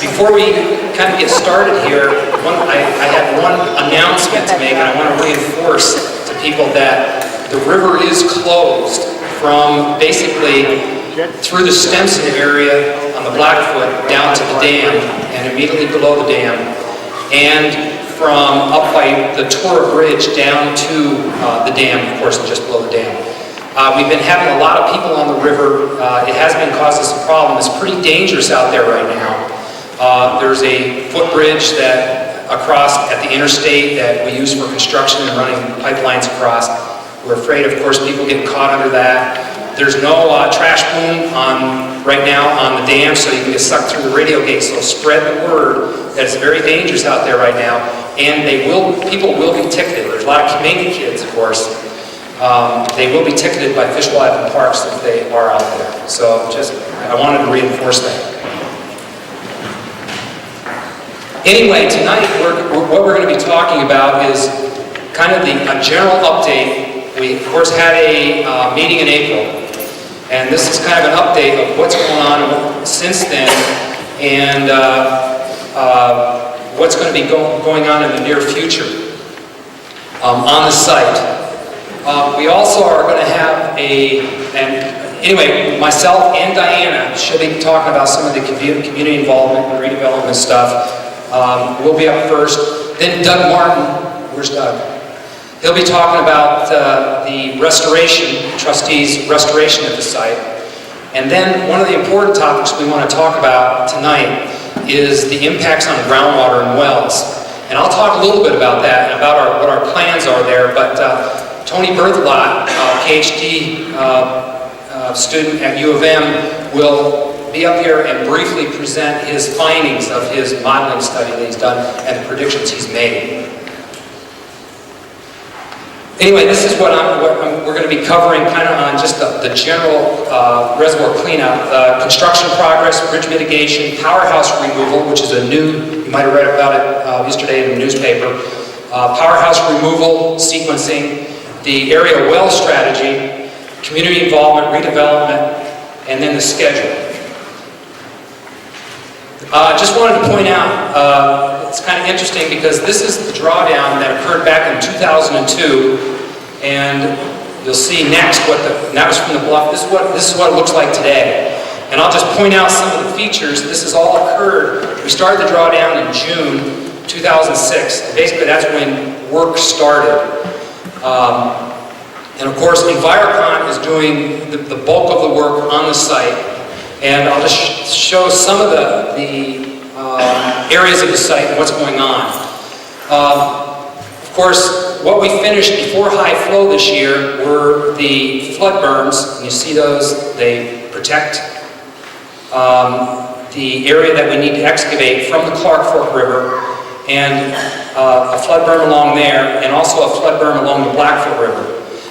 Before we kind of get started here, I had one announcement to make, and I want to reinforce to people that the river is closed from basically through the Stemson area on the Blackfoot down to the dam and immediately below the dam, and from up by the Tora Bridge down to the dam, of course, and just below the dam. We've been having a lot of people on the river. It has been causing some problems. It's pretty dangerous out there right now. There's a footbridge that across at the interstate that we use for construction and running pipelines across. We're afraid, of course, people getting caught under that. There's no trash boom right now on the dam, so you can get sucked through the radio gate. So spread the word that it's very dangerous out there right now, and people will be ticketed. There's a lot of Canadian kids, of course. They will be ticketed by Fish, Wildlife, and Parks if they are out there. So I wanted to reinforce that. Anyway, tonight what we're going to be talking about is kind of a general update. We, of course, had a meeting in April, and this is kind of an update of what's going on since then and what's going to be going on in the near future on the site. We also are going to have anyway, myself and Diana should be talking about some of the community involvement and redevelopment stuff. We'll be up first. Then Doug Martin, where's Doug? He'll be talking about the restoration, trustees' restoration of the site. And then one of the important topics we want to talk about tonight is the impacts on groundwater and wells. And I'll talk a little bit about that and about what our plans are there, but Tony Berthelot, PhD student at U of M, will be up here and briefly present his findings of his modeling study that he's done and the predictions he's made. Anyway, this is what we're going to be covering kind of on just the general reservoir cleanup, construction progress, bridge mitigation, powerhouse removal, which is you might have read about it yesterday in the newspaper, powerhouse removal, sequencing, the area well strategy, community involvement, redevelopment, and then the schedule. Just wanted to point out, it's kind of interesting because this is the drawdown that occurred back in 2002, and you'll see next that was from the bluff. This is what it looks like today. And I'll just point out some of the features. This has all occurred. We started the drawdown in June 2006. Basically, that's when work started. And of course, Envirocon is doing the bulk of the work on the site. And I'll just show some of the areas of the site and what's going on. Of course, what we finished before high flow this year were the flood berms. And you see those, they protect the area that we need to excavate from the Clark Fork River, and a flood berm along there, and also a flood berm along the Blackfoot River.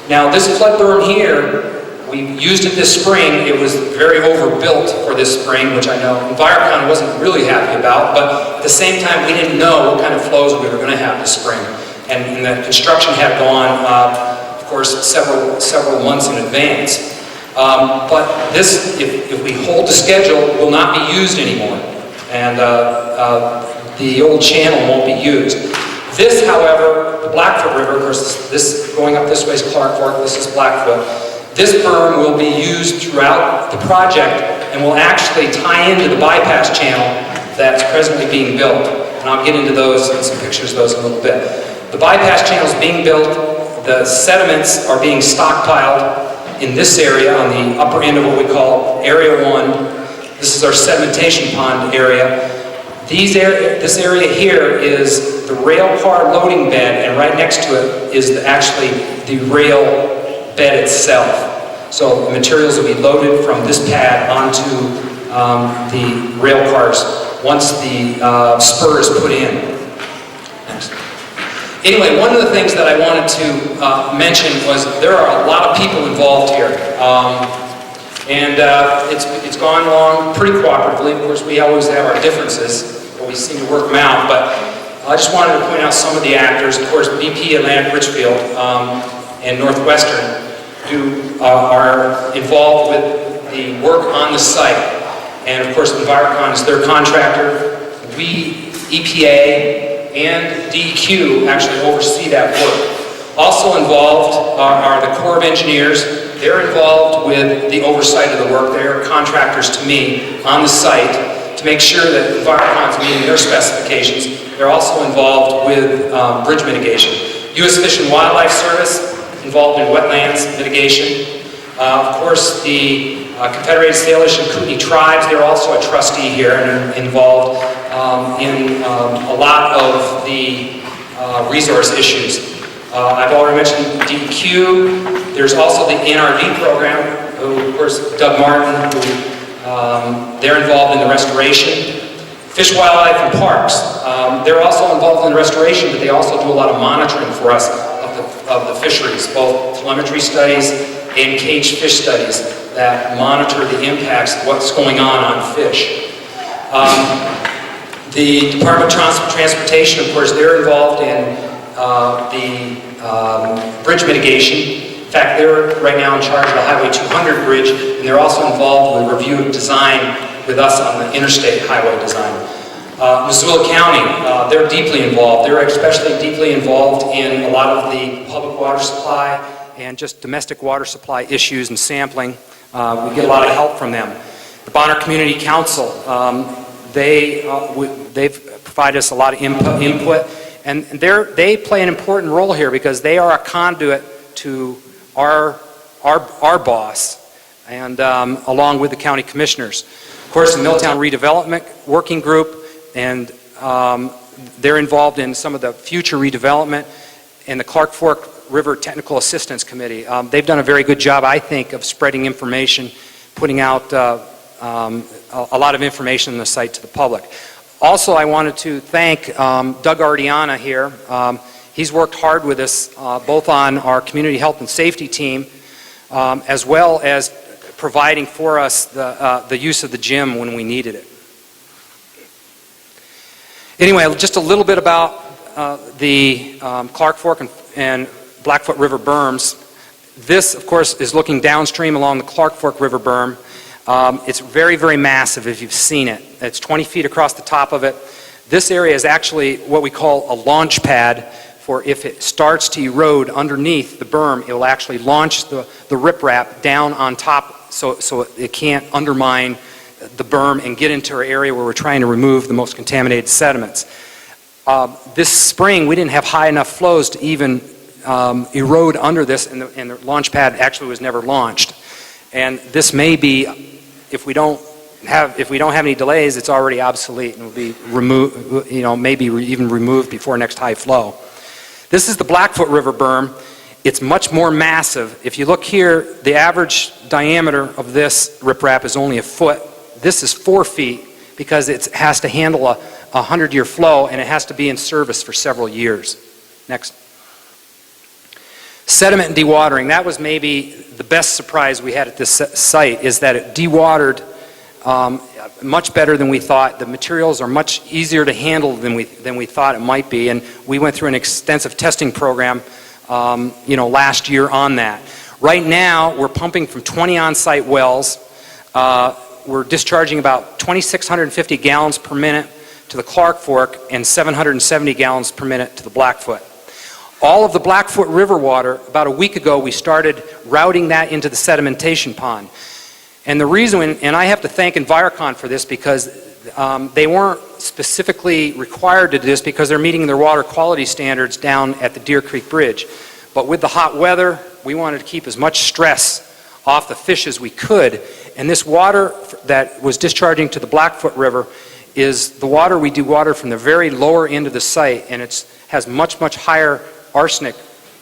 Now this flood berm here, we used it this spring. It was very overbuilt for this spring, which I know Envirocon wasn't really happy about, but at the same time we didn't know what kind of flows we were going to have this spring. And the construction had gone, of course, several months in advance. But this, if we hold the schedule, will not be used anymore. And the old channel won't be used. This, however, the Blackfoot River, of course, this going up this way is Clark Fork, this is Blackfoot. This berm will be used throughout the project and will actually tie into the bypass channel that's presently being built. And I'll get into those and some pictures of those in a little bit. The bypass channel is being built. The sediments are being stockpiled in this area on the upper end of what we call Area 1. This is our sedimentation pond area. This area here is the rail car loading bed, and right next to it is actually the rail bed itself. So the materials will be loaded from this pad onto the rail cars once the spur is put in. Next. Anyway, one of the things that I wanted to mention was there are a lot of people involved here. It's gone along pretty cooperatively. Of course, we always have our differences, but we seem to work them out. But I just wanted to point out some of the actors. Of course, BP Atlantic Richfield and Northwestern, who are involved with the work on the site. And of course, Envirocon is their contractor. we, EPA, and DEQ actually oversee that work. Also involved are the Corps of Engineers. They're involved with the oversight of the work. They're contractors to me on the site to make sure that Envirocon's meeting their specifications. They're also involved with bridge mitigation. U.S. Fish and Wildlife Service involved in wetlands mitigation. Of course, the Confederated Salish and Kootenai tribes, they're also a trustee here and involved in a lot of the resource issues. I've already mentioned DEQ. There's also the NRD program, who, of course, Doug Martin, who they're involved in the restoration. Fish, Wildlife, and Parks. They're also involved in the restoration, but they also do a lot of monitoring for us of the fisheries, both telemetry studies and cage fish studies that monitor the impacts of what's going on fish. The Department of Transportation, of course, they're involved in the bridge mitigation. In fact, they're right now in charge of the Highway 200 bridge, and they're also involved with review of design with us on the interstate highway design. Missoula County, they're deeply involved. They're especially deeply involved in a lot of the public water supply and just domestic water supply issues and sampling. We get a lot of help from them. The Bonner Community Council, they've provided us a lot of input, and they play an important role here because they are a conduit to our boss, and along with the county commissioners. Of course, the Milltown Redevelopment Working Group, and they're involved in some of the future redevelopment, and the Clark Fork River Technical Assistance Committee. They've done a very good job, I think, of spreading information, putting out a lot of information on the site to the public. Also, I wanted to thank Doug Ardiana here. He's worked hard with us, both on our community health and safety team, as well as providing for us the use of the gym when we needed it. Anyway, just a little bit about the Clark Fork and Blackfoot River berms. This, of course, is looking downstream along the Clark Fork River berm. It's very, very massive if you've seen it. It's 20 feet across the top of it. This area is actually what we call a launch pad for if it starts to erode underneath the berm, it will actually launch the riprap down on top so it can't undermine the berm and get into our area where we're trying to remove the most contaminated sediments. This spring, we didn't have high enough flows to even erode under this, and the launch pad actually was never launched. And this may be, if we don't have any delays, it's already obsolete and will be removed, maybe even removed before next high flow. This is the Blackfoot River berm. It's much more massive. If you look here, the average diameter of this riprap is only a foot. This is 4 feet because it has to handle a 100-year flow, and it has to be in service for several years. Next. Sediment and dewatering. That was maybe the best surprise we had at this site, is that it dewatered much better than we thought. The materials are much easier to handle than we thought it might be, and we went through an extensive testing program last year on that. Right now, we're pumping from 20 on-site wells. We're discharging about 2,650 gallons per minute to the Clark Fork and 770 gallons per minute to the Blackfoot. All of the Blackfoot River water, about a week ago, we started routing that into the sedimentation pond. And the reason, and I have to thank Envirocon for this, because they weren't specifically required to do this because they're meeting their water quality standards down at the Deer Creek Bridge. But with the hot weather, we wanted to keep as much stress off the fish as we could. And this water that was discharging to the Blackfoot River is the water we dewater from the very lower end of the site, and it has much, much higher arsenic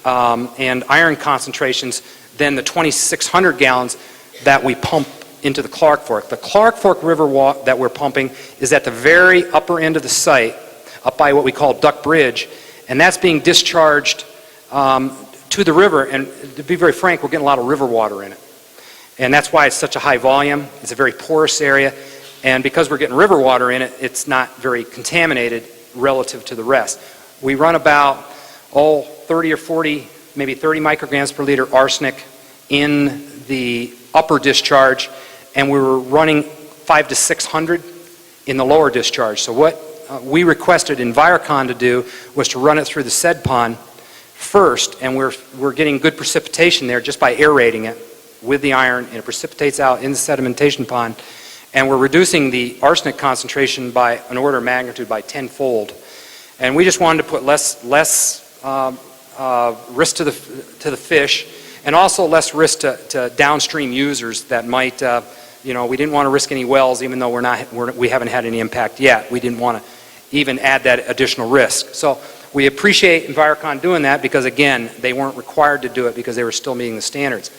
and iron concentrations than the 2,600 gallons that we pump into the Clark Fork. The Clark Fork River that we're pumping is at the very upper end of the site, up by what we call Duck Bridge, and that's being discharged to the river, and to be very frank, we're getting a lot of river water in it. And that's why it's such a high volume. It's a very porous area, and because we're getting river water in it, it's not very contaminated relative to the rest. We run about 30 or 40, maybe 30 micrograms per liter arsenic in the upper discharge, and we were running 500 to 600 in the lower discharge. So what we requested Envirocon to do was to run it through the sed pond first, and we're getting good precipitation there just by aerating it with the iron, and it precipitates out in the sedimentation pond, and we're reducing the arsenic concentration by an order of magnitude by 10-fold. And we just wanted to put less risk to the fish, and also less risk to downstream users that might, you know, we didn't want to risk any wells, even though we haven't had any impact yet. We didn't want to even add that additional risk. So we appreciate Envirocon doing that because, again, they weren't required to do it because they were still meeting the standards.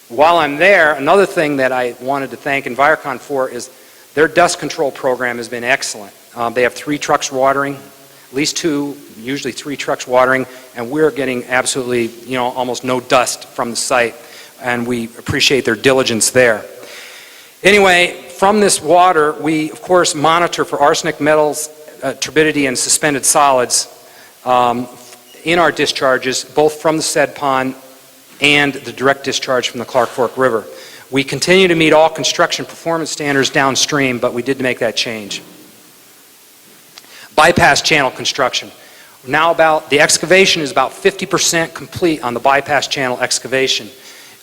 While I'm there, another thing that I wanted to thank Envirocon for is their dust control program has been excellent. They have 3 trucks watering, at least 2, usually 3 trucks watering, and we're getting absolutely, you know, almost no dust from the site, and we appreciate their diligence there. Anyway, from this water, we, of course, monitor for arsenic, metals, turbidity, and suspended solids in our discharges, both from the sed pond and the direct discharge from the Clark Fork River. We continue to meet all construction performance standards downstream, but we did make that change. Bypass channel construction. Now the excavation is about 50% complete on the bypass channel excavation.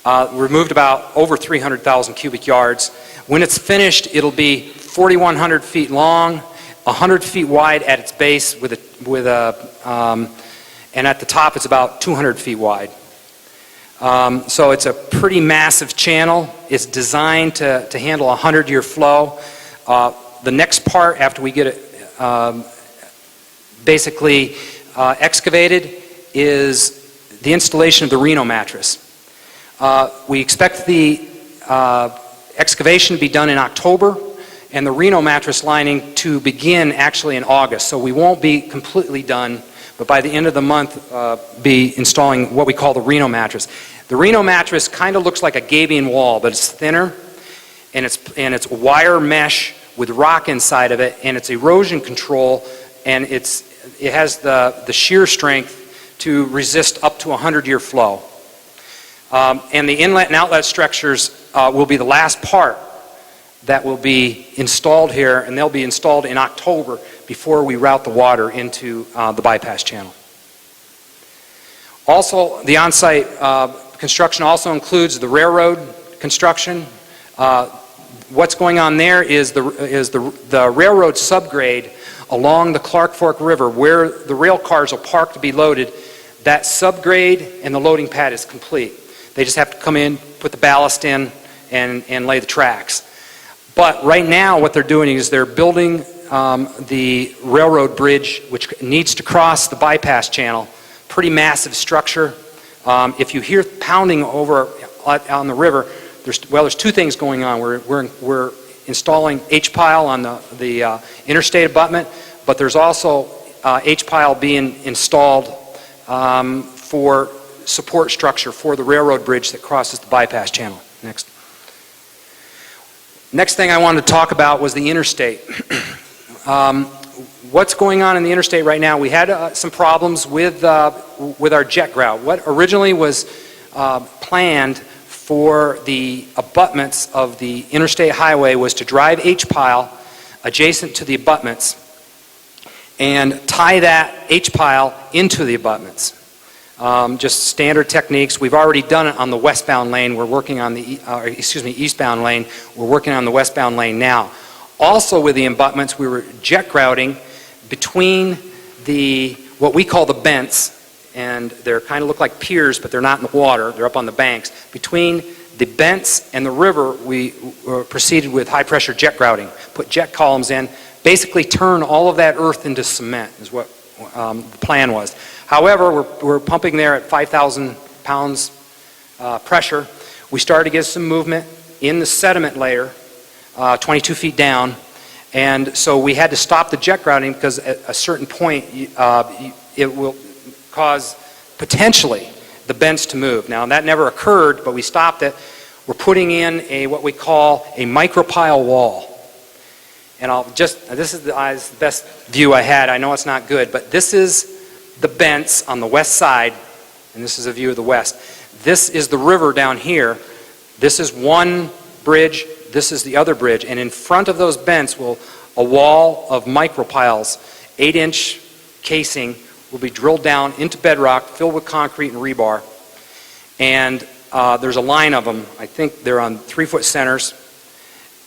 Removed about over 300,000 cubic yards. When it's finished, it'll be 4,100 feet long, 100 feet wide at its base and at the top it's about 200 feet wide. So it's a pretty massive channel. It's designed to handle a 100-year flow. The next part, after we get it basically excavated, is the installation of the Reno mattress. We expect the excavation to be done in October and the Reno mattress lining to begin actually in August. So we won't be completely done, but by the end of the month be installing what we call the Reno mattress. The Reno mattress kind of looks like a gabion wall, but it's thinner, and it's wire mesh with rock inside of it, and it's erosion control, and it has the shear strength to resist up to a 100-year flow. And the inlet and outlet structures will be the last part that will be installed here, and they'll be installed in October before we route the water into the bypass channel. Also, the on-site construction also includes the railroad construction. What's going on there is the railroad subgrade along the Clark Fork River, where the rail cars will park to be loaded. That subgrade and the loading pad is complete. They just have to come in, put the ballast in, and lay the tracks. But right now what they're doing is they're building the railroad bridge, which needs to cross the bypass channel. Pretty massive structure. If you hear pounding over on the river, there's 2 things going on. We're installing H-pile on the interstate abutment, but there's also H-pile being installed for support structure for the railroad bridge that crosses the bypass channel. Next thing I wanted to talk about was the interstate. What's going on in the interstate right now? We had some problems with our jet grout. What originally was planned for the abutments of the interstate highway was to drive H-pile adjacent to the abutments and tie that H-pile into the abutments. Just standard techniques. We've already done it on the westbound lane. We're working on the, eastbound lane. We're working on the westbound lane now. Also with the abutments, we were jet grouting between what we call the bents, and they're kind of look like piers, but they're not in the water. They're up on the banks. Between the bents and the river, we proceeded with high-pressure jet grouting. Put jet columns in, basically turn all of that earth into cement is what the plan was. However, we're pumping there at 5,000 pounds pressure. We started to get some movement in the sediment layer, 22 feet down, and so we had to stop the jet grouting because at a certain point it will cause potentially the bents to move. Now that never occurred, but we stopped it. We're putting in what we call a micropile wall. And this is the best view I had. I know it's not good, but this is the bents on the west side, and this is a view of the west. This is the river down here. This is one bridge, this is the other bridge, and in front of those bents will a wall of micropiles. 8-inch casing will be drilled down into bedrock, filled with concrete and rebar. And there's a line of them. I think they're on 3-foot centers.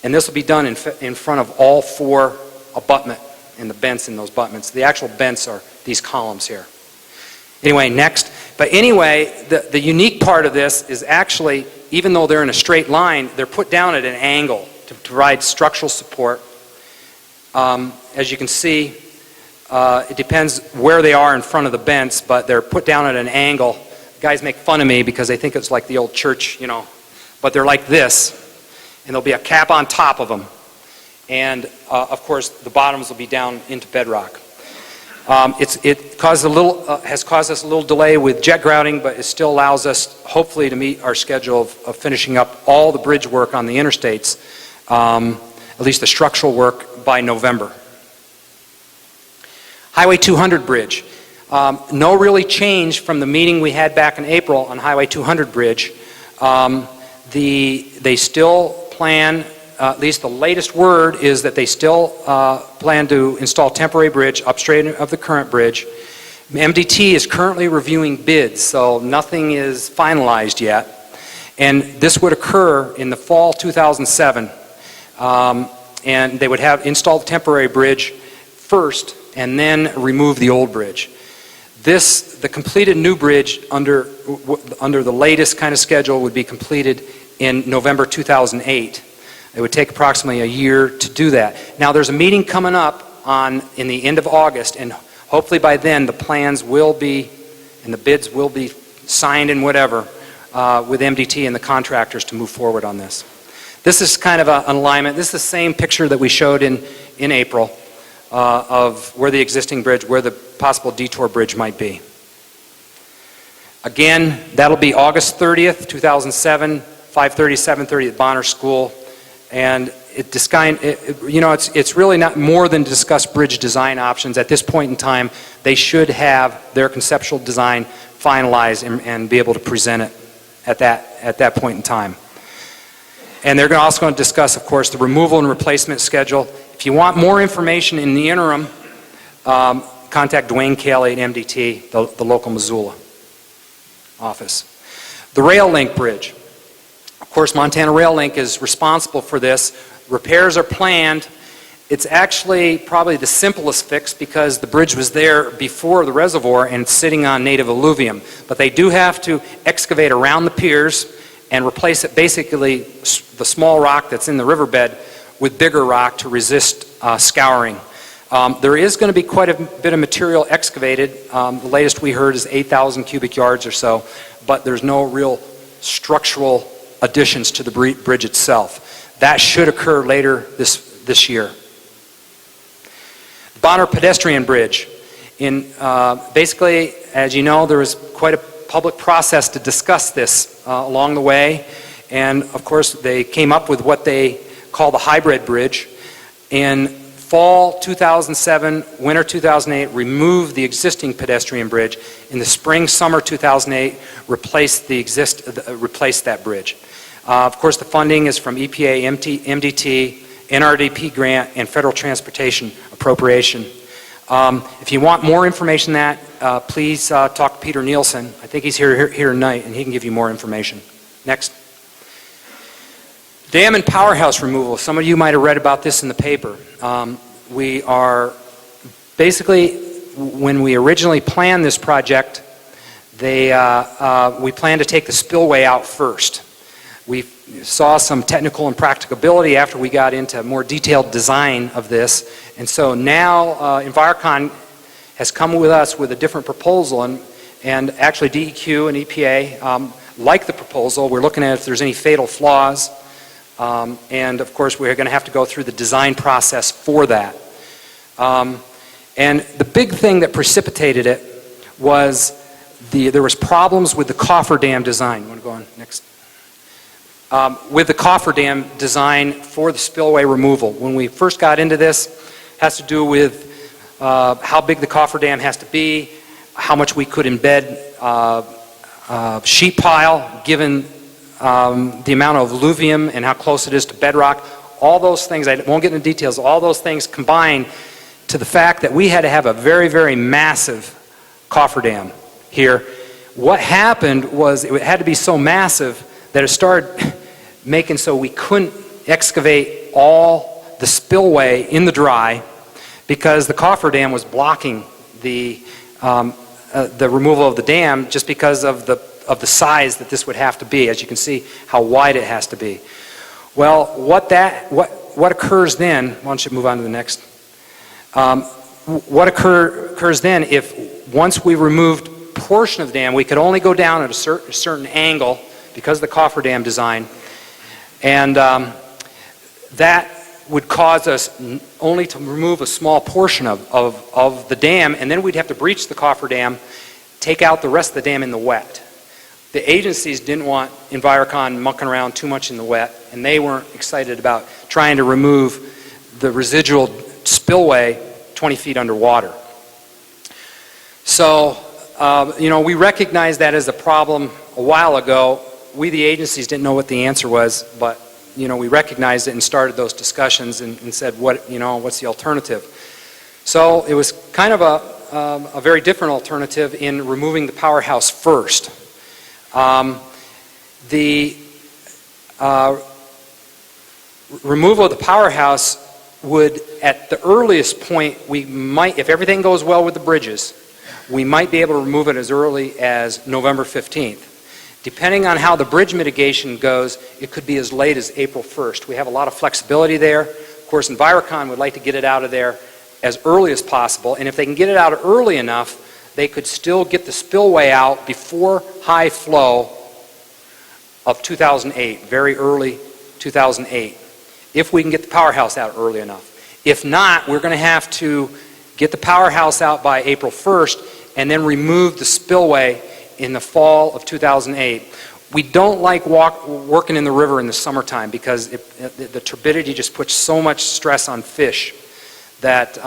And this will be done in front of all 4 abutment and the bents in those abutments. The actual bents are these columns here. Anyway, next. But anyway, the unique part of this is actually, even though they're in a straight line, they're put down at an angle to provide structural support. As you can see, it depends where they are in front of the bents, but they're put down at an angle. Guys make fun of me because they think it's like the old church, you know, but they're like this, and there'll be a cap on top of them. And of course, the bottoms will be down into bedrock. It has caused us a little delay with jet grouting, but it still allows us, hopefully, to meet our schedule of finishing up all the bridge work on the interstates, at least the structural work, by November. Highway 200 bridge. No really change from the meeting we had back in April on Highway 200 bridge. They still plan, at least the latest word is that they still plan to install temporary bridge upstream of the current bridge. MDT is currently reviewing bids, so nothing is finalized yet. And this would occur in the fall 2007. And they would have installed the temporary bridge first and then remove the old bridge. The completed new bridge under the latest kind of schedule would be completed in November 2008. It would take approximately a year to do that. Now there's a meeting coming up in the end of August, and hopefully by then the plans will be, and the bids will be signed and whatever, with MDT and the contractors to move forward on this. This is kind of an alignment. This is the same picture that we showed in April of where the existing bridge, where the possible detour bridge might be. Again, that'll be August 30th, 2007, 5:30, 7:30 at Bonner School. And it's really not more than to discuss bridge design options. At this point in time, they should have their conceptual design finalized and be able to present it at that point in time. And they're also going to discuss, of course, the removal and replacement schedule. If you want more information in the interim, contact Dwayne Cayley at MDT, the local Missoula office. The Rail Link Bridge. Of course, Montana Rail Link is responsible for this. Repairs are planned. It's actually probably the simplest fix because the bridge was there before the reservoir and it's sitting on native alluvium. But they do have to excavate around the piers and replace it, basically the small rock that's in the riverbed with bigger rock to resist scouring. There is going to be quite a bit of material excavated. The latest we heard is 8,000 cubic yards or so, but there's no real structural additions to the bridge itself. That should occur later this year. Bonner Pedestrian Bridge. Basically, as you know, there was quite a public process to discuss this along the way, and of course they came up with what they call the hybrid bridge. In fall 2007, winter 2008, removed the existing pedestrian bridge. In the spring, summer 2008, replaced that bridge. Of course, the funding is from EPA, MDT, NRDP grant, and federal transportation appropriation. If you want more information on that, please talk to Peter Nielsen. I think he's here tonight, and he can give you more information. Next. Dam and powerhouse removal. Some of you might have read about this in the paper. We are basically, when we originally planned this project, we planned to take the spillway out first. We saw some technical impracticability after we got into more detailed design of this, and so now Envirocon has come with us with a different proposal, and actually DEQ and EPA like the proposal. We're looking at if there's any fatal flaws, and of course we're going to have to go through the design process for that. And the big thing that precipitated it was there was problems with the cofferdam design. You want to go on next? With the cofferdam design for the spillway removal. When we first got into this, it has to do with how big the cofferdam has to be, how much we could embed sheet pile given the amount of alluvium and how close it is to bedrock. All those things, I won't get into details, all those things combined to the fact that we had to have a very, very massive cofferdam here. What happened was it had to be so massive that it started making so we couldn't excavate all the spillway in the dry because the cofferdam was blocking the removal of the dam just because of the size that this would have to be. As you can see how wide it has to be. Well, what occurs then, why don't you move on to the next. What occurs then if once we removed a portion of the dam, we could only go down at a certain angle because of the cofferdam design, and that would cause us only to remove a small portion of the dam, and then we'd have to breach the cofferdam, take out the rest of the dam in the wet. The agencies didn't want Envirocon mucking around too much in the wet, and they weren't excited about trying to remove the residual spillway 20 feet underwater. So, we recognized that as a problem a while ago. We, the agencies, didn't know what the answer was, but we recognized it and started those discussions and said, what's the alternative? So it was kind of a very different alternative in removing the powerhouse first. The removal of the powerhouse would, at the earliest point, we might, if everything goes well with the bridges, we might be able to remove it as early as November 15th. Depending on how the bridge mitigation goes, it could be as late as April 1st. We have a lot of flexibility there. Of course, Envirocon would like to get it out of there as early as possible, and if they can get it out early enough, they could still get the spillway out before high flow of 2008, very early 2008, if we can get the powerhouse out early enough. If not, we're going to have to get the powerhouse out by April 1st and then remove the spillway in the fall of 2008. We don't like working in the river in the summertime because the turbidity just puts so much stress on fish that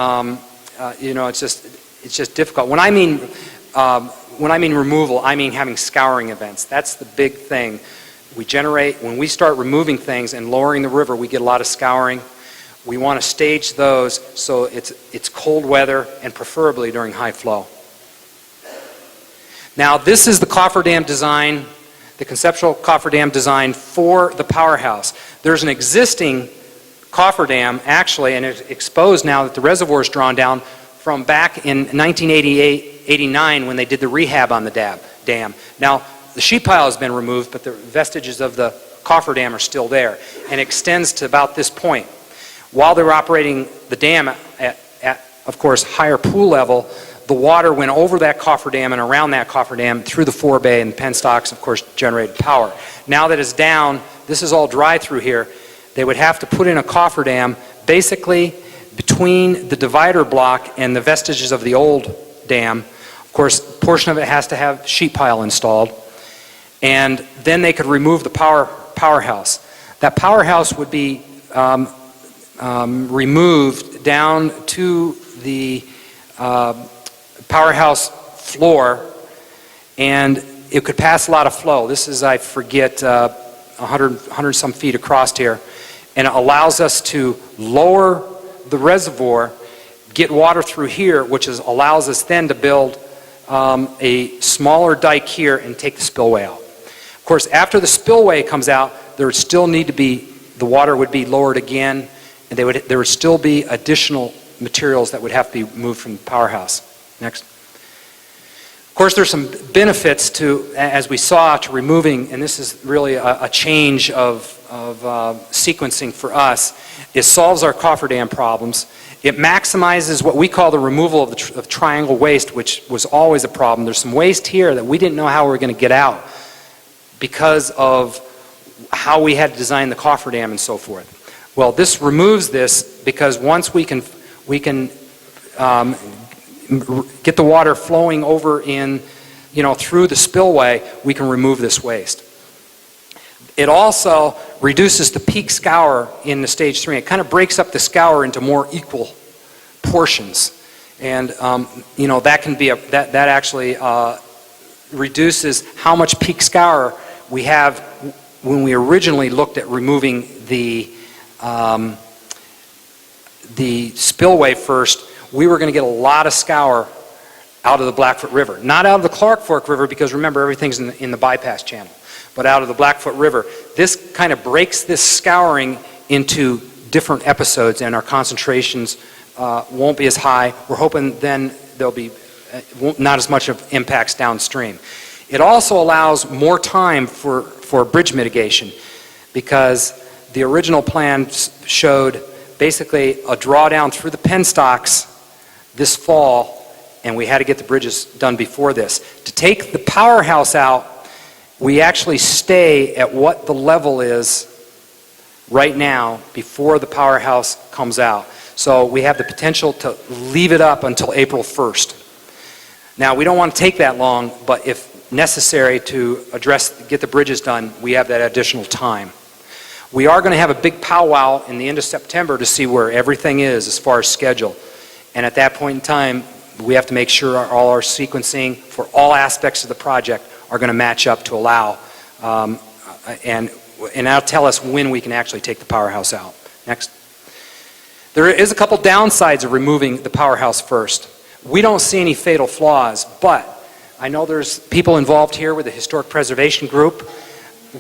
it's just difficult. When I mean removal, I mean having scouring events. That's the big thing. We generate, when we start removing things and lowering the river, we get a lot of scouring. We want to stage those so it's cold weather and preferably during high flow. Now, this is the cofferdam design, the conceptual cofferdam design for the powerhouse. There's an existing cofferdam, actually, and it's exposed now that the reservoir is drawn down from back in 1988-89 when they did the rehab on the dam. Now, the sheet pile has been removed, but the vestiges of the cofferdam are still there, and extends to about this point. While they were operating the dam at of course, higher pool level, the water went over that cofferdam and around that cofferdam through the forebay, and penstocks, of course, generated power. Now that it's down, this is all dry through here, they would have to put in a cofferdam basically between the divider block and the vestiges of the old dam. Of course, a portion of it has to have sheet pile installed, and then they could remove the powerhouse. That powerhouse would be removed down to the powerhouse floor, and it could pass a lot of flow. This is, I forget, 100 some feet across here, and it allows us to lower the reservoir, get water through here, which allows us then to build a smaller dike here and take the spillway out. Of course, after the spillway comes out, there would still need to be, the water would be lowered again, and there would still be additional materials that would have to be moved from the powerhouse. Next. Of course, there's some benefits to, as we saw, to removing, and this is really a change of sequencing for us. It solves our cofferdam problems. It maximizes what we call the removal of triangle waste, which was always a problem. There's some waste here that we didn't know how we were going to get out because of how we had to design the cofferdam and so forth. Well, this removes this because once we can get the water flowing over in, through the spillway, we can remove this waste. It also reduces the peak scour in the stage 3. It kind of breaks up the scour into more equal portions, and that can be that actually reduces how much peak scour we have when we originally looked at removing the spillway first. we were going to get a lot of scour out of the Blackfoot River. Not out of the Clark Fork River, because remember, everything's in the bypass channel, but out of the Blackfoot River. This kind of breaks this scouring into different episodes, and our concentrations won't be as high. We're hoping then there'll be not as much of impacts downstream. It also allows more time for bridge mitigation, because the original plan showed basically a drawdown through the penstocks this fall, and we had to get the bridges done before this. To take the powerhouse out, we actually stay at what the level is right now before the powerhouse comes out. So we have the potential to leave it up until April 1st. Now, we don't want to take that long, but if necessary to get the bridges done, we have that additional time. We are going to have a big powwow in the end of September to see where everything is as far as schedule. And at that point in time, we have to make sure all our sequencing for all aspects of the project are going to match up to allow, and that'll tell us when we can actually take the powerhouse out. Next. There is a couple downsides of removing the powerhouse first. We don't see any fatal flaws, but I know there's people involved here with the Historic Preservation Group.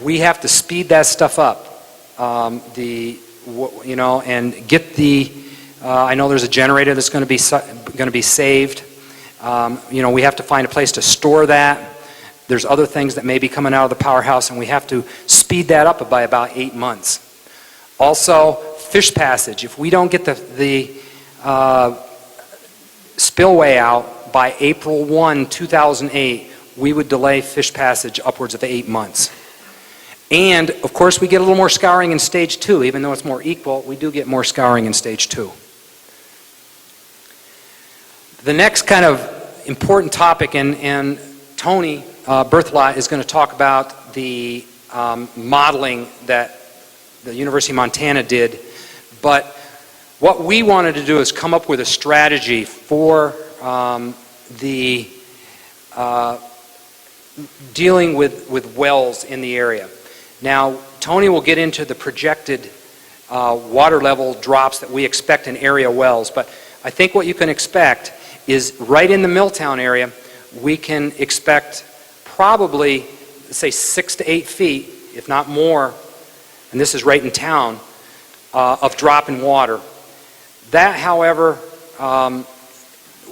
We have to speed that stuff up. And get the, I know there's a generator that's going to be saved. We have to find a place to store that. There's other things that may be coming out of the powerhouse, and we have to speed that up by about 8 months. Also, fish passage. If we don't get the spillway out by April 1, 2008, we would delay fish passage upwards of 8 months. And, of course, we get a little more scouring in stage 2. Even though it's more equal, we do get more scouring in stage 2. The next kind of important topic, and Tony Berthelot is going to talk about the modeling that the University of Montana did. But what we wanted to do is come up with a strategy for dealing with wells in the area. Now, Tony will get into the projected water level drops that we expect in area wells, but I think what you can expect is right in the Milltown area, we can expect probably, say, 6 to 8 feet, if not more, and this is right in town, of drop in water. That, however,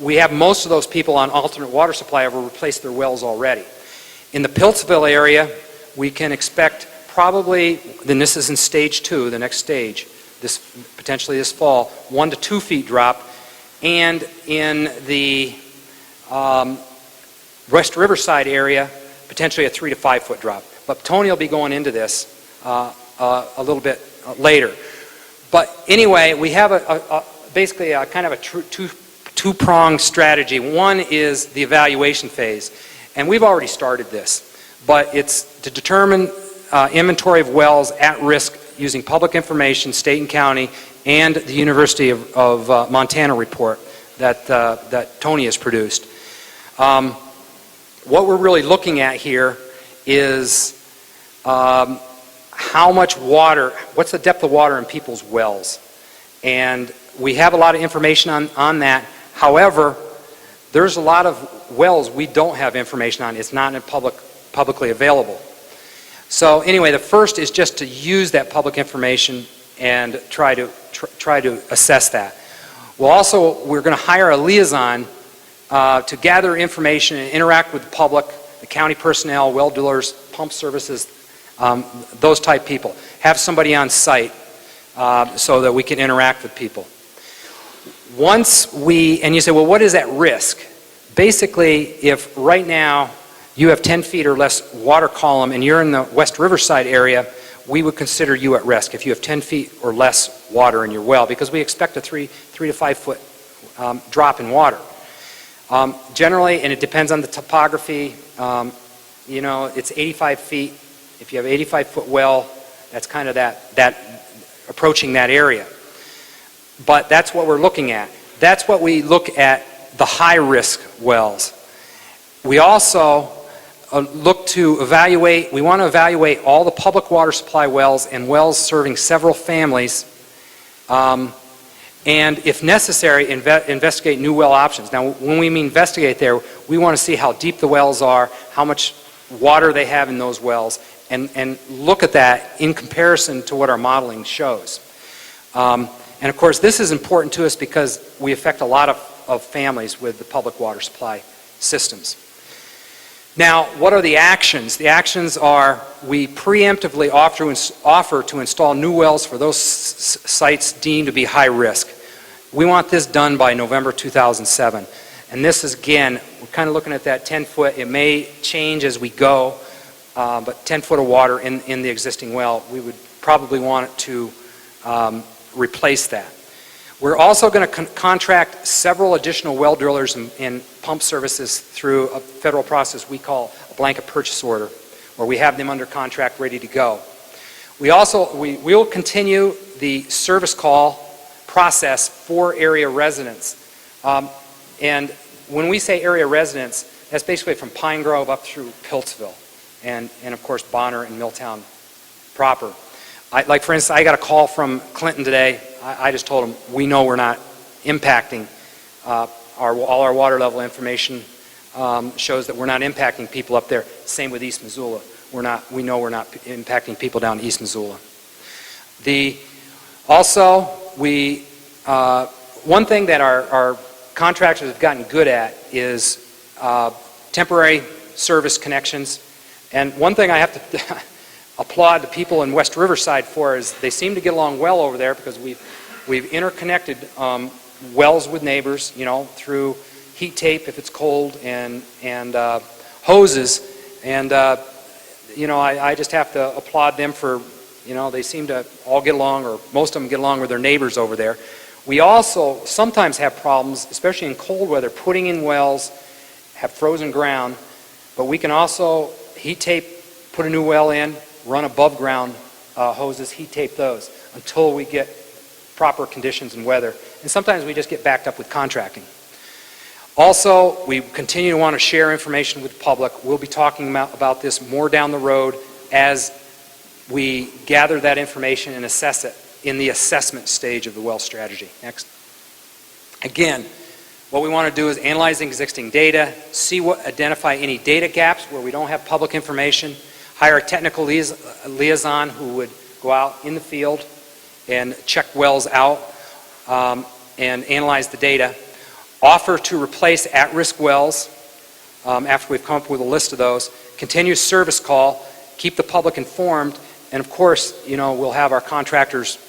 we have most of those people on alternate water supply have replaced their wells already. In the Piltsville area, we can expect probably, then this is in stage 2, the next stage, potentially this fall, 1 to 2 feet drop, and in the West Riverside area, potentially a 3 to 5 foot drop. But Tony will be going into this a little bit later. But anyway, we have basically a kind of a two-pronged strategy. One is the evaluation phase, and we've already started this, but it's to determine inventory of wells at risk using public information, state and county, and the University of Montana report that Tony has produced. What we're really looking at here is how much water, what's the depth of water in people's wells. And we have a lot of information on that. However, there's a lot of wells we don't have information on. It's not in publicly available. So anyway, the first is just to use that public information and try to assess that. We're going to hire a liaison to gather information and interact with the public, the county personnel, well drillers, pump services, those type people. Have somebody on site so that we can interact with people. And you say, well, what is at risk? Basically, if right now you have 10 feet or less water column and you're in the West Riverside area, we would consider you at risk if you have 10 feet or less water in your well, because we expect a 3 to 5 foot drop in water. Generally, and it depends on the topography, it's 85 feet. If you have 85 foot well, that's kind of that approaching that area. But that's what we're looking at. That's what we look at, the high risk wells. We also look to evaluate, we want to evaluate all the public water supply wells and wells serving several families and if necessary, investigate new well options. Now, when we mean investigate there, we want to see how deep the wells are, how much water they have in those wells, and look at that in comparison to what our modeling shows. And of course, this is important to us because we affect a lot of families with the public water supply systems. Now, what are the actions? The actions are we preemptively offer to install new wells for those sites deemed to be high risk. We want this done by November 2007. And this is, again, we're kind of looking at that 10-foot. It may change as we go, but 10 foot of water in the existing well, we would probably want it to replace that. We're also going to contract several additional well drillers and pump services through a federal process we call a blanket purchase order, where we have them under contract ready to go. We will continue the service call process for area residents. And when we say area residents, that's basically from Pine Grove up through Piltsville and of course Bonner and Milltown proper. Like for instance, I got a call from Clinton today. I just told him we know we're not impacting all our water level information shows that we're not impacting people up there. Same with East Missoula. We know we're not impacting people down East Missoula. One thing that our contractors have gotten good at is temporary service connections. And one thing I have to applaud the people in West Riverside for is they seem to get along well over there because we've interconnected wells with neighbors, you know, through heat tape if it's cold and hoses. And you know, I just have to applaud them for, you know, they seem to all get along, or most of them get along with their neighbors over there. We also sometimes have problems, especially in cold weather, putting in wells, have frozen ground, but we can also heat tape, put a new well in, run above ground hoses, heat tape those until we get proper conditions and weather. And sometimes we just get backed up with contracting. Also, we continue to want to share information with the public. We'll be talking about this more down the road as we gather that information and assess it in the assessment stage of the well strategy. Next. Again, what we want to do is analyze existing data, identify any data gaps where we don't have public information, hire a technical liaison who would go out in the field and check wells out and analyze the data, offer to replace at-risk wells after we've come up with a list of those, continuous service call, keep the public informed, and of course, you know, we'll have our contractors,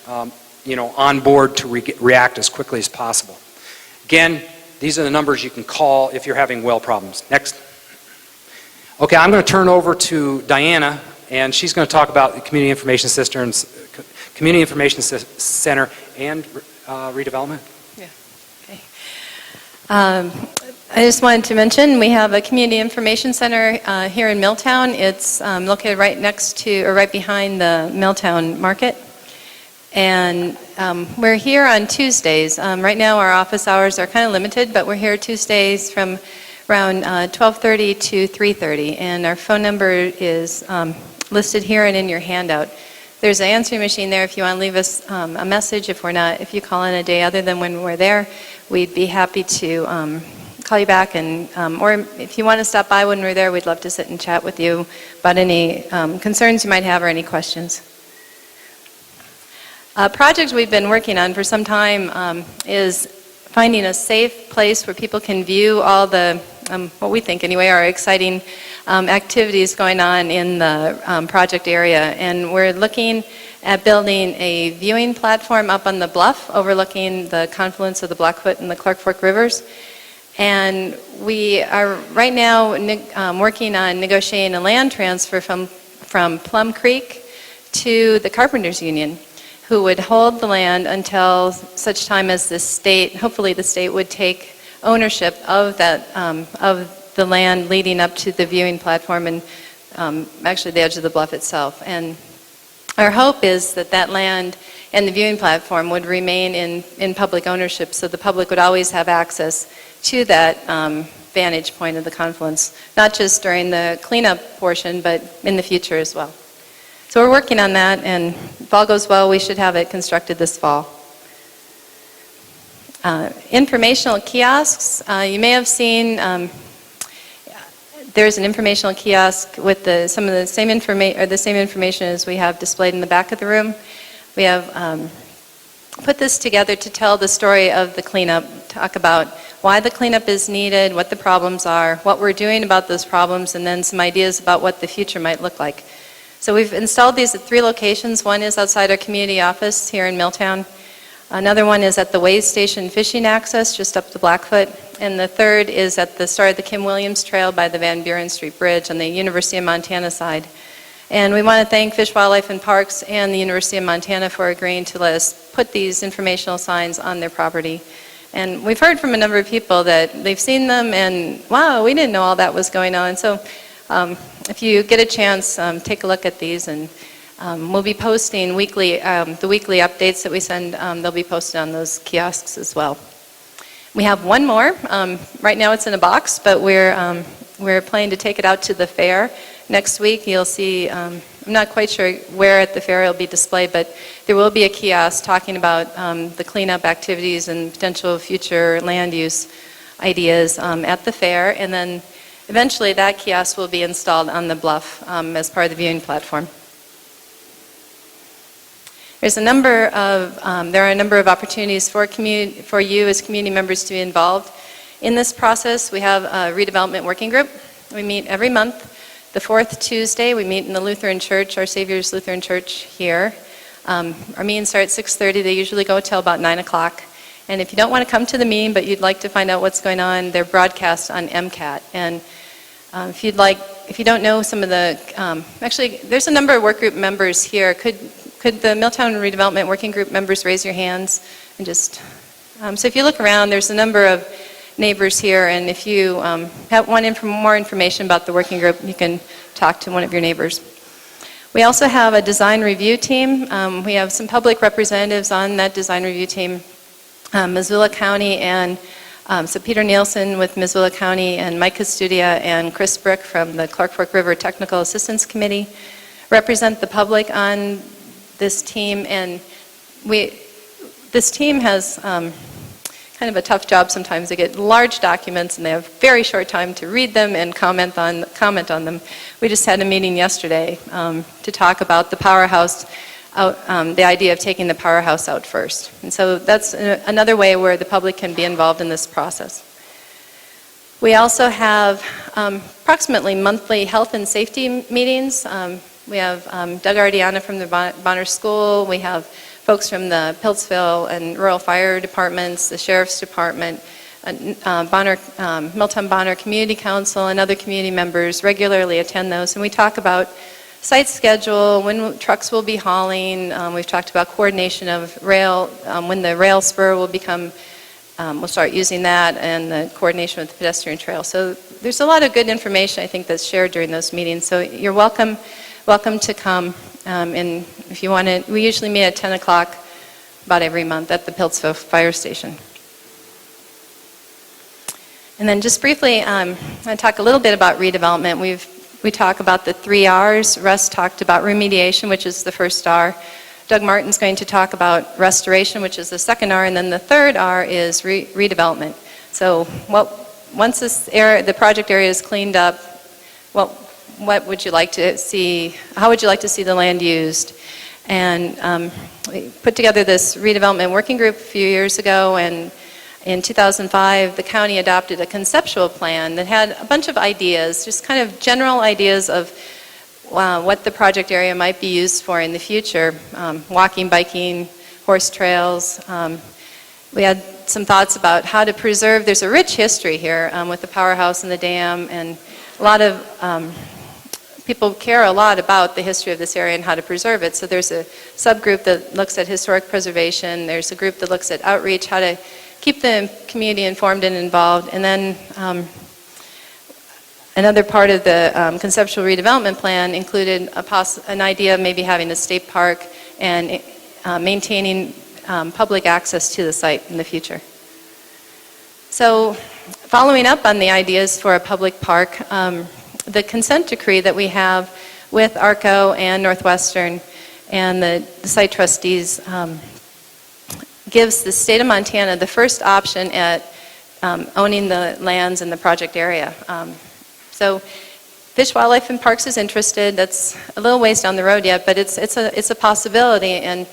you know, on board to react as quickly as possible. Again, these are the numbers you can call if you're having well problems. Next. Okay, I'm going to turn over to Diana, and she's going to talk about the Community Information Center and redevelopment. Yeah. Okay. I just wanted to mention we have a Community Information Center here in Milltown. It's located right next to, or right behind the Milltown Market. And we're here on Tuesdays. Right now our office hours are kind of limited, but we're here Tuesdays from around 12:30 to 3:30. And our phone number is listed here and in your handout. There's an answering machine there if you want to leave us a message. If you call in a day other than when we're there, we'd be happy to call you back. And or if you want to stop by when we're there, we'd love to sit and chat with you about any concerns you might have or any questions. A project we've been working on for some time is finding a safe place where people can view all the, what we think anyway, are exciting activities going on in the project area. And we're looking at building a viewing platform up on the bluff overlooking the confluence of the Blackfoot and the Clark Fork rivers. And we are right now working on negotiating a land transfer from Plum Creek to the Carpenters Union, who would hold the land until such time as the state, hopefully the state would take ownership of that, of the land leading up to the viewing platform and actually the edge of the bluff itself. And our hope is that that land and the viewing platform would remain in public ownership, so the public would always have access to that vantage point of the confluence, not just during the cleanup portion, but in the future as well. So we're working on that, and if all goes well, we should have it constructed this fall. Informational kiosks, you may have seen there's an informational kiosk with some of the same information as we have displayed in the back of the room. We have put this together to tell the story of the cleanup, talk about why the cleanup is needed, what the problems are, what we're doing about those problems, and then some ideas about what the future might look like. So we've installed these at 3 locations. One is outside our community office here in Milltown. Another one is at the Ways Station Fishing Access, just up the Blackfoot. And the third is at the start of the Kim Williams Trail by the Van Buren Street Bridge on the University of Montana side. And we want to thank Fish, Wildlife, and Parks and the University of Montana for agreeing to let us put these informational signs on their property. And we've heard from a number of people that they've seen them and, wow, we didn't know all that was going on. So if you get a chance, take a look at these, and we'll be posting weekly, the weekly updates that we send, they'll be posted on those kiosks as well. We have one more. Right now it's in a box, but we're planning to take it out to the fair. Next week you'll see, I'm not quite sure where at the fair it'll be displayed, but there will be a kiosk talking about the cleanup activities and potential future land use ideas at the fair, and then eventually that kiosk will be installed on the bluff as part of the viewing platform. There are a number of opportunities for you as community members to be involved in this process. We have a redevelopment working group. We meet every month. The 4th Tuesday, we meet in the Lutheran Church, Our Savior's Lutheran Church here. Our meetings start at 6:30. They usually go till about 9 o'clock. And if you don't want to come to the meeting, but you'd like to find out what's going on, they're broadcast on MCAT. And if you don't know some of the, actually, there's a number of work group members here. Could the Milltown Redevelopment Working Group members raise your hands? And just, so if you look around, there's a number of neighbors here, and if you want more information about the working group, you can talk to one of your neighbors. We also have a design review team. We have some public representatives on that design review team. Missoula County and so Peter Nielsen with Missoula County and Mike Custudia and Chris Brick from the Clark Fork River Technical Assistance Committee represent the public on this team, and this team has kind of a tough job sometimes. They get large documents and they have very short time to read them and comment on them. We just had a meeting yesterday to talk about the powerhouse, the idea of taking the powerhouse out first. And so that's another way where the public can be involved in this process. We also have approximately monthly health and safety meetings. We have Doug Ardiana from the Bonner School. We have folks from the Piltsville and rural fire departments, the Sheriff's Department, Milltown Bonner Community Council, and other community members regularly attend those. And we talk about site schedule, when trucks will be hauling. We've talked about coordination of rail, when the rail spur will become, we'll start using that, and the coordination with the pedestrian trail. So there's a lot of good information, I think, that's shared during those meetings. So you're welcome to come. And if you want to, we usually meet at 10 o'clock about every month at the Piltsville Fire Station. And then just briefly, I'm going to talk a little bit about redevelopment. We talk about the 3 R's. Russ talked about remediation, which is the first R. Doug Martin's going to talk about restoration, which is the second R, and then the third R is redevelopment. So once the project area is cleaned up, what would you like to see? How would you like to see the land used? And we put together this redevelopment working group a few years ago, and in 2005, the county adopted a conceptual plan that had a bunch of ideas, just kind of general ideas of what the project area might be used for in the future. Walking, biking, horse trails. We had some thoughts about how to preserve. There's a rich history here with the powerhouse and the dam, and a lot of people care a lot about the history of this area and how to preserve it. So there's a subgroup that looks at historic preservation. There's a group that looks at outreach, how to keep the community informed and involved. And then another part of the conceptual redevelopment plan included an idea of maybe having a state park and maintaining public access to the site in the future. So following up on the ideas for a public park, the consent decree that we have with ARCO and Northwestern and the site trustees gives the state of Montana the first option at owning the lands in the project area. So Fish, Wildlife, and Parks is interested. That's a little ways down the road yet, but it's a possibility. And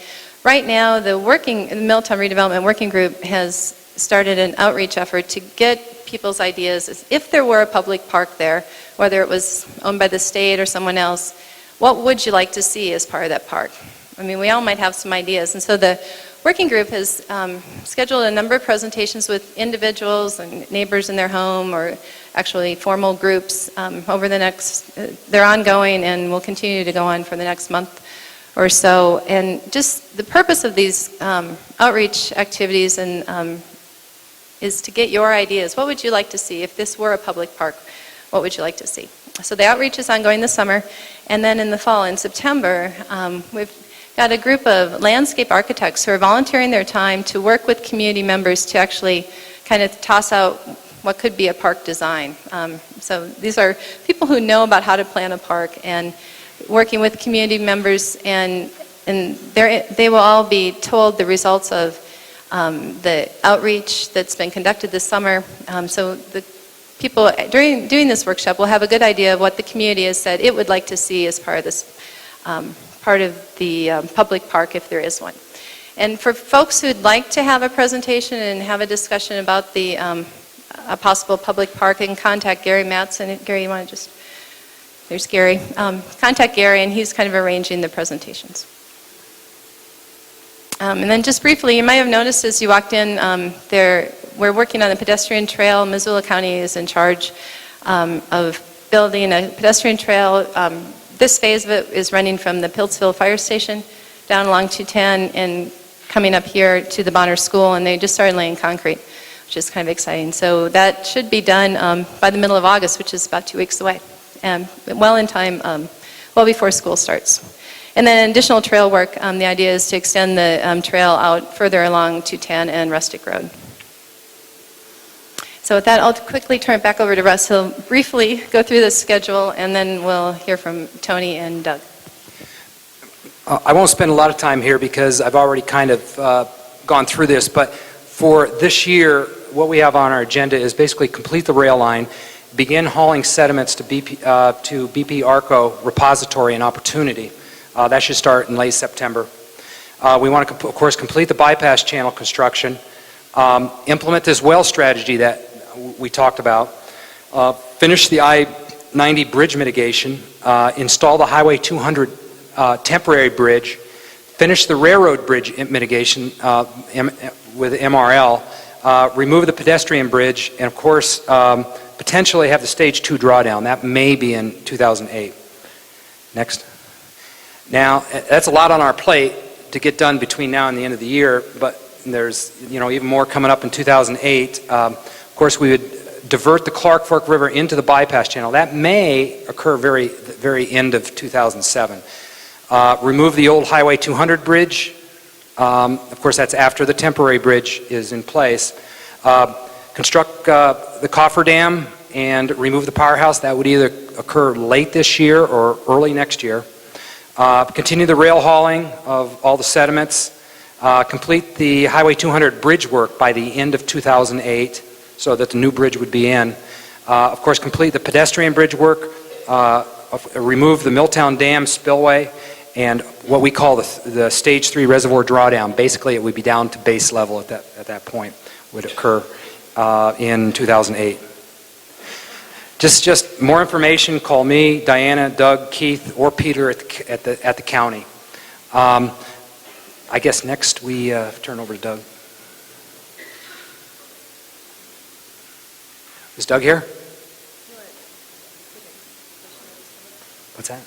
right now, the Milltown Redevelopment Working Group has started an outreach effort to get people's ideas. If there were a public park there, whether it was owned by the state or someone else, what would you like to see as part of that park? I mean, we all might have some ideas. And so the working group has scheduled a number of presentations with individuals and neighbors in their home, or actually formal groups over the next, they're ongoing and will continue to go on for the next month or so. And just the purpose of these outreach activities and is to get your ideas. What would you like to see if this were a public park? What would you like to see? So the outreach is ongoing this summer, and then in the fall, in September, we've got a group of landscape architects who are volunteering their time to work with community members to actually kind of toss out what could be a park design. So these are people who know about how to plan a park and working with community members, and they will all be told the results of the outreach that's been conducted this summer. So the people doing this workshop will have a good idea of what the community has said it would like to see as part of this part of the public park, if there is one. And for folks who'd like to have a presentation and have a discussion about the a possible public park, and contact Gary Mattson. Gary, you want to just, there's Gary. Contact Gary, and he's kind of arranging the presentations. And then just briefly, you might have noticed as you walked in, we're working on a pedestrian trail. Missoula County is in charge of building a pedestrian trail. This phase of it is running from the Piltsville Fire Station down along 210 and coming up here to the Bonner School, and they just started laying concrete, which is kind of exciting. So that should be done by the middle of August, which is about 2 weeks away, and well in time, well before school starts. And then additional trail work, the idea is to extend the trail out further along 210 and Rustic Road. So with that, I'll quickly turn it back over to Russ. He'll briefly go through the schedule, and then we'll hear from Tony and Doug. I won't spend a lot of time here because I've already kind of gone through this, but for this year, what we have on our agenda is basically complete the rail line, begin hauling sediments to BP ARCO repository and opportunity. That should start in late September. We want to, of course, complete the bypass channel construction, implement this well strategy that we talked about, finish the I-90 bridge mitigation, install the Highway 200 temporary bridge, finish the railroad bridge mitigation with MRL, remove the pedestrian bridge, and of course, potentially have the Stage 2 drawdown. That may be in 2008. Next. Now, that's a lot on our plate to get done between now and the end of the year, but there's even more coming up in 2008. Of course, we would divert the Clark Fork River into the bypass channel. That may occur very end of 2007. Remove the old Highway 200 bridge. Of course, that's after the temporary bridge is in place. Construct the coffer dam and remove the powerhouse. That would either occur late this year or early next year. Continue the rail hauling of all the sediments. Complete the Highway 200 bridge work by the end of 2008 so that the new bridge would be in. Of course, complete the pedestrian bridge work, remove the Milltown Dam spillway, and what we call the Stage 3 reservoir drawdown. Basically, it would be down to base level at that point, would occur in 2008. Just more information, call me, Diana, Doug, Keith, or Peter at the county. I guess next we turn over to Doug. Is Doug here? What's that?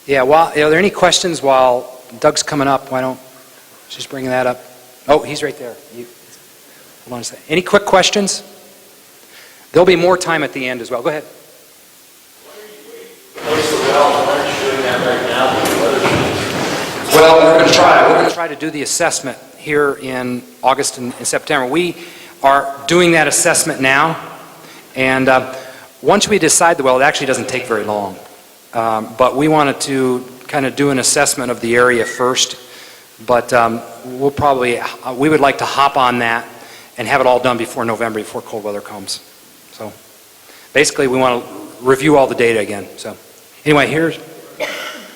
Yeah, well, are there any questions while Doug's coming up? Why don't just bring that up? Oh, he's right there. Hold on a second. Any quick questions? There'll be more time at the end as well. Go ahead. What's the well? Why aren't you doing that right now? Well, we're going to try. We're going to try to do the assessment here in August and September. We are doing that assessment now, and once we decide the well, it actually doesn't take very long. But we wanted to kind of do an assessment of the area first But we'll probably, we would like to hop on that and have it all done before November, before cold weather comes. So basically, we want to review all the data again. So anyway, here's,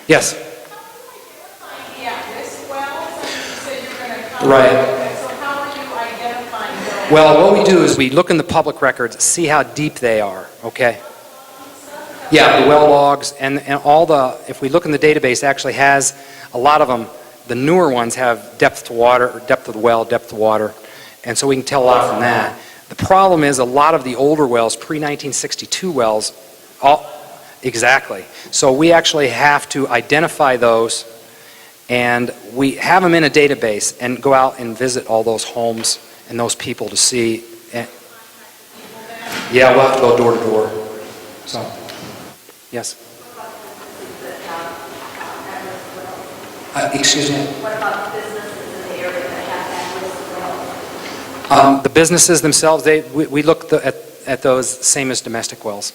yes? Right. Well, what we do is we look in the public records, see how deep they are, okay? Yeah, the well logs and all the, if we look in the database, it actually has a lot of them. The newer ones have depth to water, or depth of the well, depth to water, and so we can tell a lot from that. The problem is a lot of the older wells, pre-1962 wells, exactly. So we actually have to identify those, and we have them in a database and go out and visit all those homes and those people to see. Yeah, we'll have to go door to door. So, yes. Excuse me? What about the businesses in the area that have that wells? The businesses themselves, we look at those same as domestic wells.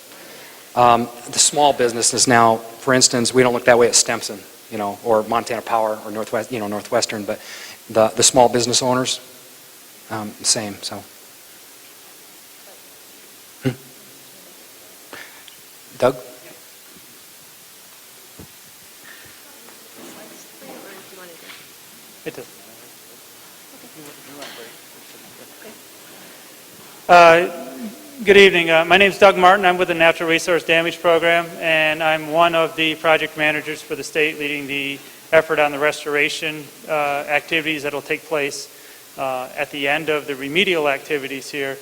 The small businesses now, for instance, we don't look that way at Stemson, you know, or Montana Power or Northwest, you know, Northwestern, but the small business owners, same. So, Doug. It doesn't. Good evening. My name is Doug Martin. I'm with the Natural Resource Damage Program, and I'm one of the project managers for the state leading the effort on the restoration activities that will take place at the end of the remedial activities here.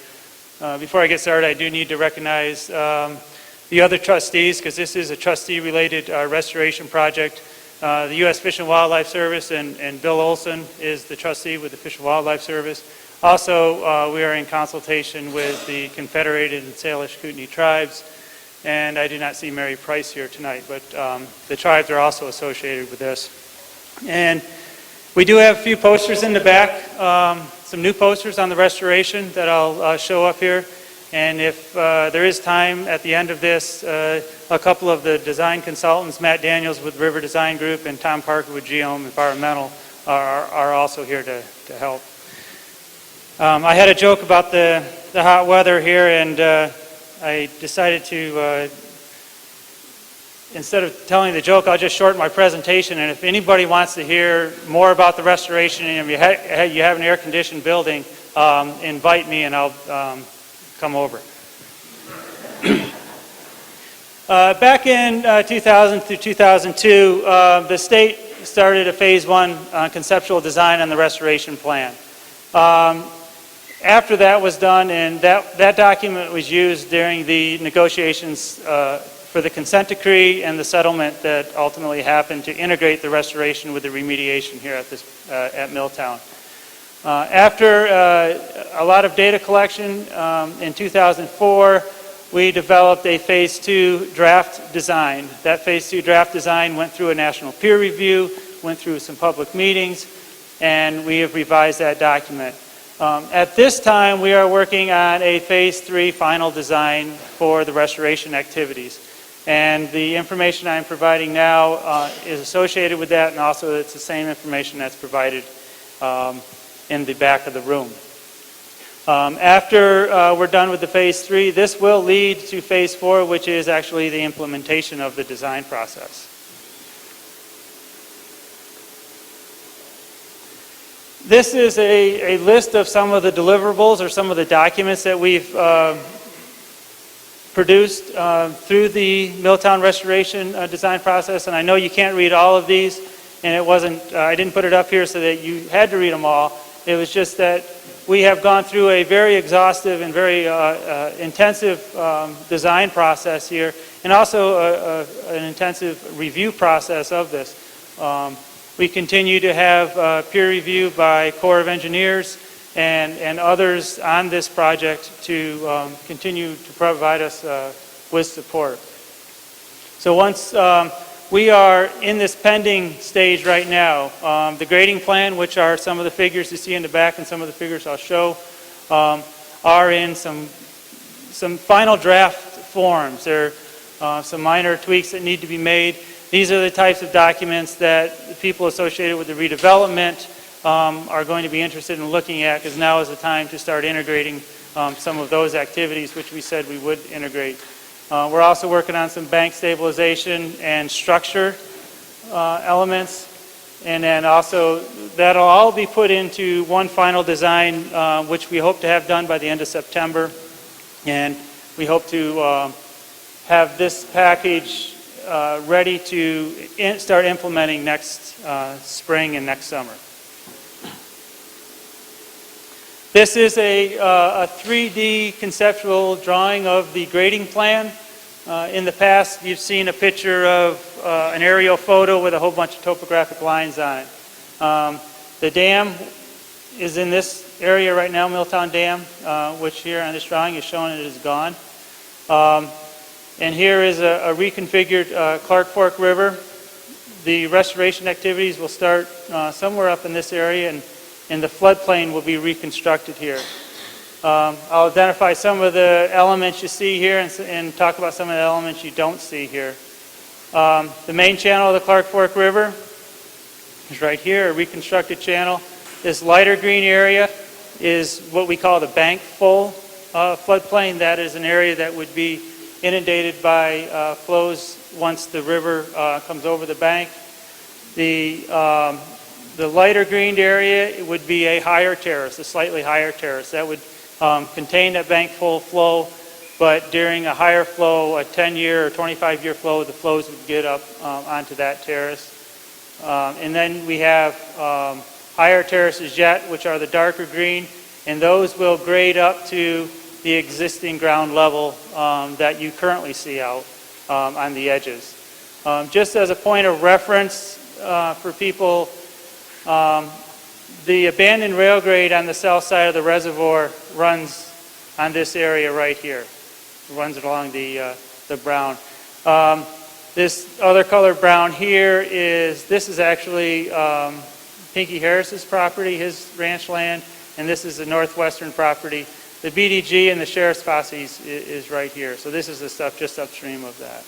Before I get started, I do need to recognize the other trustees, because this is a trustee-related restoration project. The U.S. Fish and Wildlife Service and Bill Olson is the trustee with the Fish and Wildlife Service. Also, we are in consultation with the Confederated and Salish Kootenai tribes, and I do not see Mary Price here tonight, but the tribes are also associated with this. And we do have a few posters in the back, some new posters on the restoration that I'll show up here. And if there is time at the end of this, a couple of the design consultants, Matt Daniels with River Design Group and Tom Parker with Geome Environmental, are also here to help. I had a joke about the hot weather here, and I decided to, instead of telling the joke, I'll just shorten my presentation. And if anybody wants to hear more about the restoration, and if you have an air-conditioned building, invite me and I'll come over. Back in 2000 through 2002, the state started a phase 1 conceptual design on the restoration plan. After that was done, and that document was used during the negotiations for the consent decree and the settlement that ultimately happened to integrate the restoration with the remediation here at Milltown. After a lot of data collection, in 2004, we developed a Phase 2 draft design. That Phase 2 draft design went through a national peer review, went through some public meetings, and we have revised that document. At this time, we are working on a Phase 3 final design for the restoration activities. And the information I'm providing now is associated with that, and also it's the same information that's provided in the back of the room. After we're done with the Phase 3, this will lead to Phase 4, which is actually the implementation of the design process. This is a list of some of the deliverables or some of the documents that we've produced through the Milltown restoration design process. And I know you can't read all of these, and it wasn't, I didn't put it up here so that you had to read them all. It was just that we have gone through a very exhaustive and very intensive design process here, and also an intensive review process of this. We continue to have peer review by Corps of Engineers and others on this project to continue to provide us with support. So once we are in this pending stage right now, the grading plan, which are some of the figures you see in the back and some of the figures I'll show, are in some final draft forms. There are some minor tweaks that need to be made. These are the types of documents that the people associated with the redevelopment are going to be interested in looking at, because now is the time to start integrating some of those activities which we said we would integrate. We're also working on some bank stabilization and structure elements, and then also that'll all be put into one final design which we hope to have done by the end of September, and we hope to have this package ready to start implementing next spring and next summer. This is a 3D conceptual drawing of the grading plan. In the past, you've seen a picture of an aerial photo with a whole bunch of topographic lines on it. The dam is in this area right now, Milltown Dam, which here on this drawing is showing it is gone. And here is a reconfigured Clark Fork River. The restoration activities will start somewhere up in this area, and the floodplain will be reconstructed here. I'll identify some of the elements you see here and talk about some of the elements you don't see here. The main channel of the Clark Fork River is right here, a reconstructed channel. This lighter green area is what we call the bank full floodplain. That is an area that would be inundated by flows once the river comes over the bank. The lighter greened area would be a higher terrace, a slightly higher terrace. That would contain that bank full flow, but during a higher flow, a 10-year or 25-year flow, the flows would get up onto that terrace. And then we have higher terraces yet, which are the darker green, and those will grade up to the existing ground level that you currently see out on the edges. Just as a point of reference for people, the abandoned rail grade on the south side of the reservoir runs on this area right here. It runs along the brown. This other color brown here this is actually Pinky Harris's property, his ranch land, and this is the northwestern property. The BDG and the sheriff's posse is right here. So this is the stuff just upstream of that.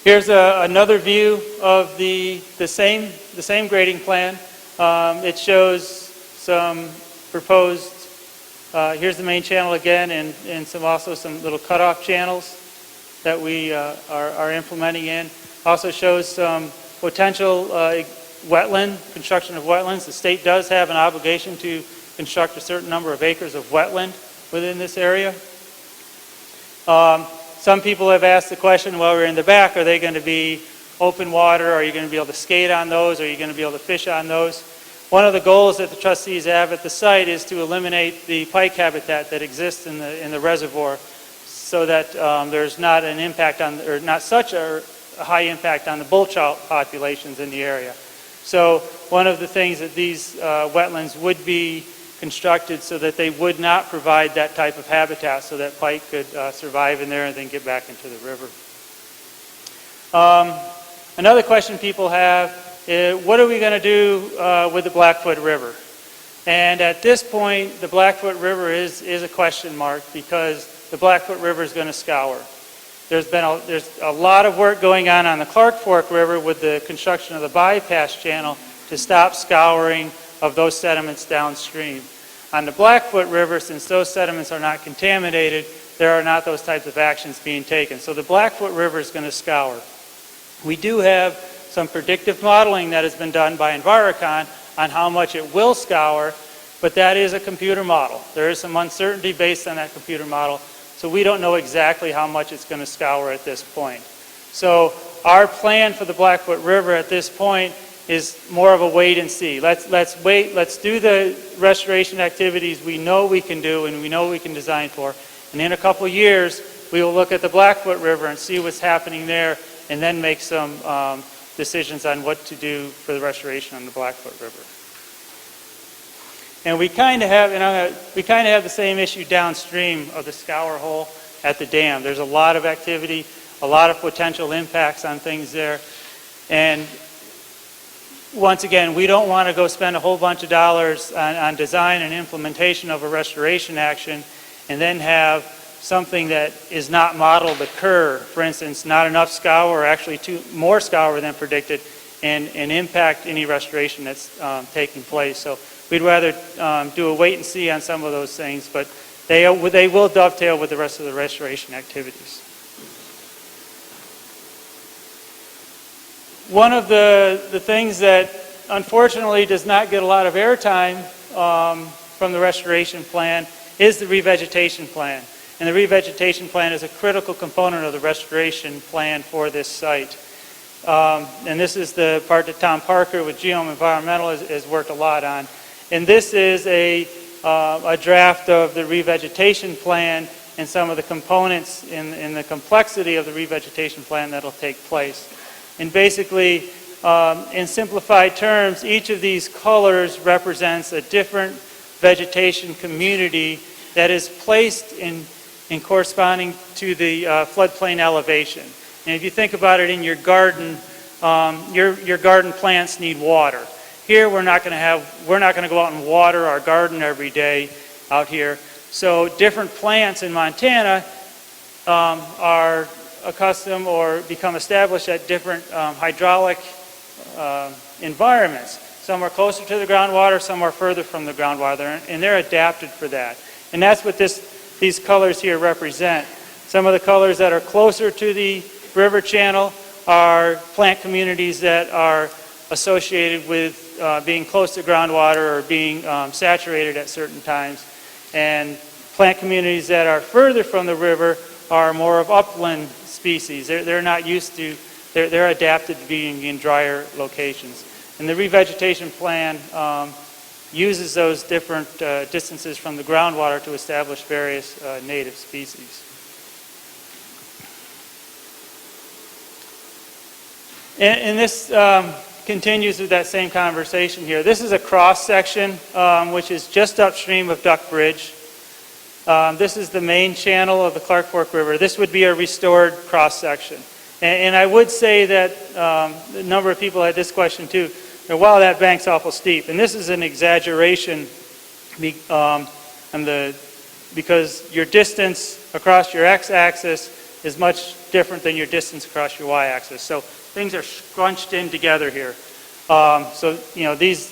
Here's another view of the same grading plan. It shows some proposed, here's the main channel again, and also some little cutoff channels that we are implementing in. Also shows some potential construction of wetlands. The state does have an obligation to construct a certain number of acres of wetland within this area. Some people have asked the question while we're in the back, are they going to be open water? Are you going to be able to skate on those? Are you going to be able to fish on those? One of the goals that the trustees have at the site is to eliminate the pike habitat that exists in the reservoir, so that there's not an impact on, or not such a high impact on the bulltrout populations in the area. So one of the things that these wetlands would be constructed so that they would not provide that type of habitat, so that pike could survive in there and then get back into the river. Another question people have is, what are we going to do with the Blackfoot River? And at this point, the Blackfoot River is a question mark, because the Blackfoot River is going to scour. There's a lot of work going on the Clark Fork River with the construction of the bypass channel to stop scouring of those sediments downstream. On the Blackfoot River, since those sediments are not contaminated, there are not those types of actions being taken. So the Blackfoot River is going to scour. We do have some predictive modeling that has been done by Envirocon on how much it will scour, but that is a computer model. There is some uncertainty based on that computer model, so we don't know exactly how much it's going to scour at this point. So our plan for the Blackfoot River at this point is more of a wait and see. Let's wait, let's do the restoration activities we know we can do and we know we can design for. And in a couple of years, we will look at the Blackfoot River and see what's happening there, and then make some decisions on what to do for the restoration on the Blackfoot River. And we kind of have the same issue downstream of the scour hole at the dam. There's a lot of activity, a lot of potential impacts on things there. And once again, we don't want to go spend a whole bunch of dollars on design and implementation of a restoration action and then have something that is not modeled occur, for instance, not enough scour or actually more scour than predicted, and impact any restoration that's taking place. So we'd rather do a wait and see on some of those things, but they will dovetail with the rest of the restoration activities. One of the things that unfortunately does not get a lot of airtime from the restoration plan is the revegetation plan. And the revegetation plan is a critical component of the restoration plan for this site. And this is the part that Tom Parker with Geom Environmental has worked a lot on. And this is a draft of the revegetation plan and some of the components in the complexity of the revegetation plan that'll take place. And basically, in simplified terms, each of these colors represents a different vegetation community that is placed in corresponding to the floodplain elevation. And if you think about it in your garden, your garden plants need water. Here we're not going to go out and water our garden every day out here. So different plants in Montana are accustomed or become established at different hydraulic environments. Some are closer to the groundwater, some are further from the groundwater, and they're adapted for that. And that's what these colors here represent. Some of the colors that are closer to the river channel are plant communities that are associated with being close to groundwater or being saturated at certain times. And plant communities that are further from the river are more of upland species. They're not used to, they're adapted to being in drier locations. And the revegetation plan uses those different distances from the groundwater to establish various native species. And this continues with that same conversation here. This is a cross section which is just upstream of Duck Bridge. This is the main channel of the Clark Fork River. This would be a restored cross section. And I would say that a number of people had this question too. Wow, that bank's awful steep. And this is an exaggeration because your distance across your x-axis is much different than your distance across your y-axis. So things are scrunched in together here. So, you know, this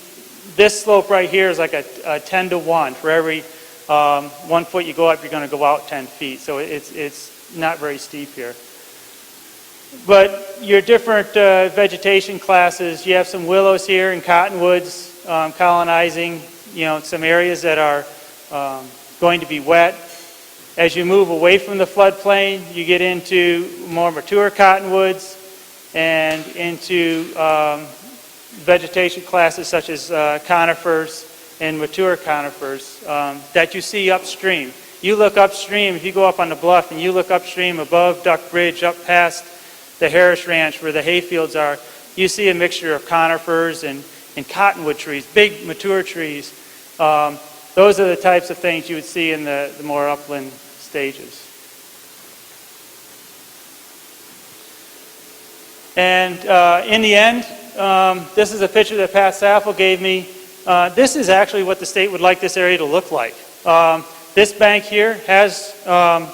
slope right here is like a 10 to 1. For every 1 foot you go up, you're going to go out 10 feet. So it's not very steep here. But your different vegetation classes, you have some willows here and cottonwoods colonizing, you know, some areas that are going to be wet. As you move away from the floodplain, you get into more mature cottonwoods and into vegetation classes such as conifers and mature conifers that you see upstream. You look upstream, if you go up on the bluff and you look upstream above Duck Bridge up past the Harris Ranch where the hayfields are, you see a mixture of conifers and cottonwood trees, big mature trees. Those are the types of things you would see in the more upland stages. And in the end, this is a picture that Pat Saffel gave me. This is actually what the state would like this area to look like. This bank here has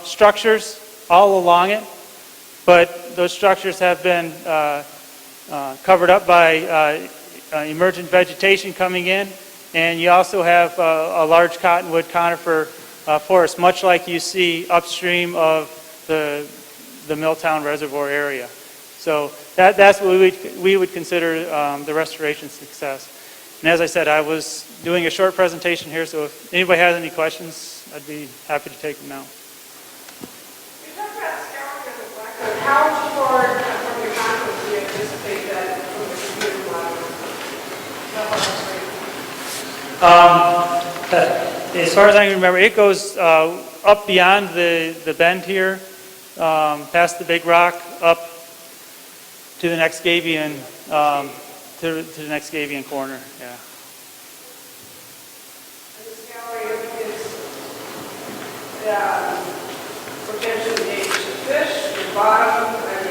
structures all along it, but those structures have been covered up by emergent vegetation coming in, and you also have a large cottonwood conifer forest, much like you see upstream of the Milltown Reservoir area. So that's what we would consider the restoration success. And as I said, I was doing a short presentation here, so if anybody has any questions, I'd be happy to take them now. You talked about scouring of the Blackwood. How far from your conference do you anticipate that from the computer model? As far as I can remember, it goes up beyond the bend here, past the big rock, up to the next Gavian, to the next Gavian corner. Yeah. And the scouring is potentially age of fish, the bottom, and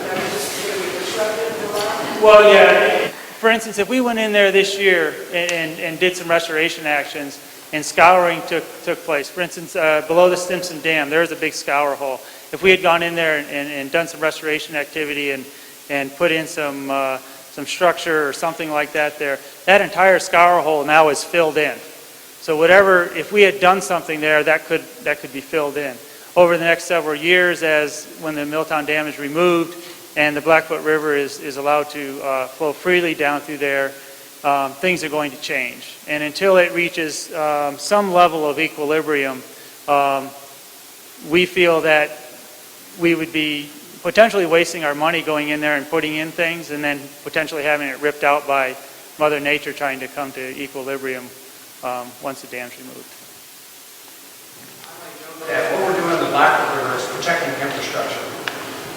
that's just going to be disrupted in the rock. Well, yeah. For instance, if we went in there this year and did some restoration actions, and scouring took place. For instance, below the Stimson Dam, there is a big scour hole. If we had gone in there and done some restoration activity and put in some structure or something like that there, that entire scour hole now is filled in. So whatever, if we had done something there, that could be filled in. Over the next several years, when the Milltown Dam is removed and the Blackfoot River is allowed to flow freely down through there, things are going to change. And until it reaches some level of equilibrium, we feel that we would be potentially wasting our money going in there and putting in things and then potentially having it ripped out by Mother Nature trying to come to equilibrium once the dam's removed. That what we're doing in the Blackfoot River is protecting infrastructure.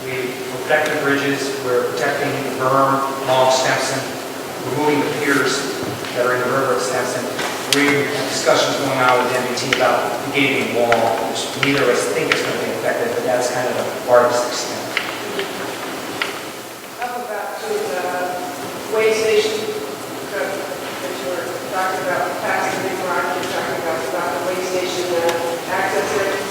We're protecting the bridges, we're protecting the berm along Stimson, removing the piers that are in the river at Stimson. We have discussions going on with MBT about the gating wall, which neither of us think is going to be effective, but that's kind of the farthest extent. Up about to the way station that you were talking about, past the big rock, you're talking about the way station access area.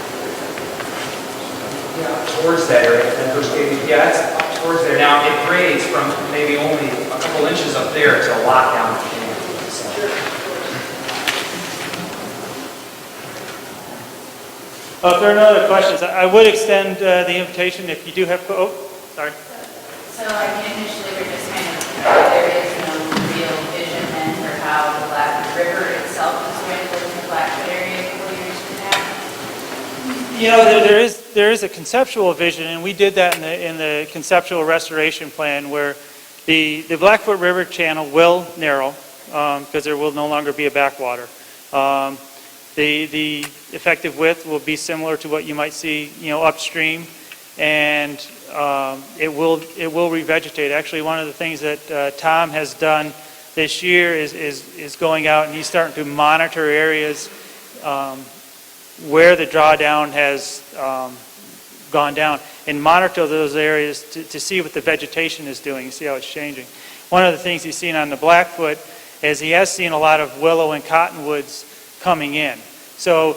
Yeah, towards that area, and those gating, yeah, it's up towards there. Now, it grades from maybe only a couple inches up there to a lot down the canyon. So. If there are no other questions, I would extend the invitation if you do have, sorry. So I mean, initially we're just kind of, there is no real vision then for how the Blackfoot River itself is going to look in the Blackfoot area 4 years from now? You know, there is a conceptual vision, and we did that in the conceptual restoration plan where the Blackfoot River channel will narrow because there will no longer be a backwater. The effective width will be similar to what you might see, you know, upstream, and it will revegetate. Actually, one of the things that Tom has done this year is going out and he's starting to monitor areas where the drawdown has gone down and monitor those areas to see what the vegetation is doing, see how it's changing. One of the things he's seen on the Blackfoot is he has seen a lot of willow and cottonwoods coming in. So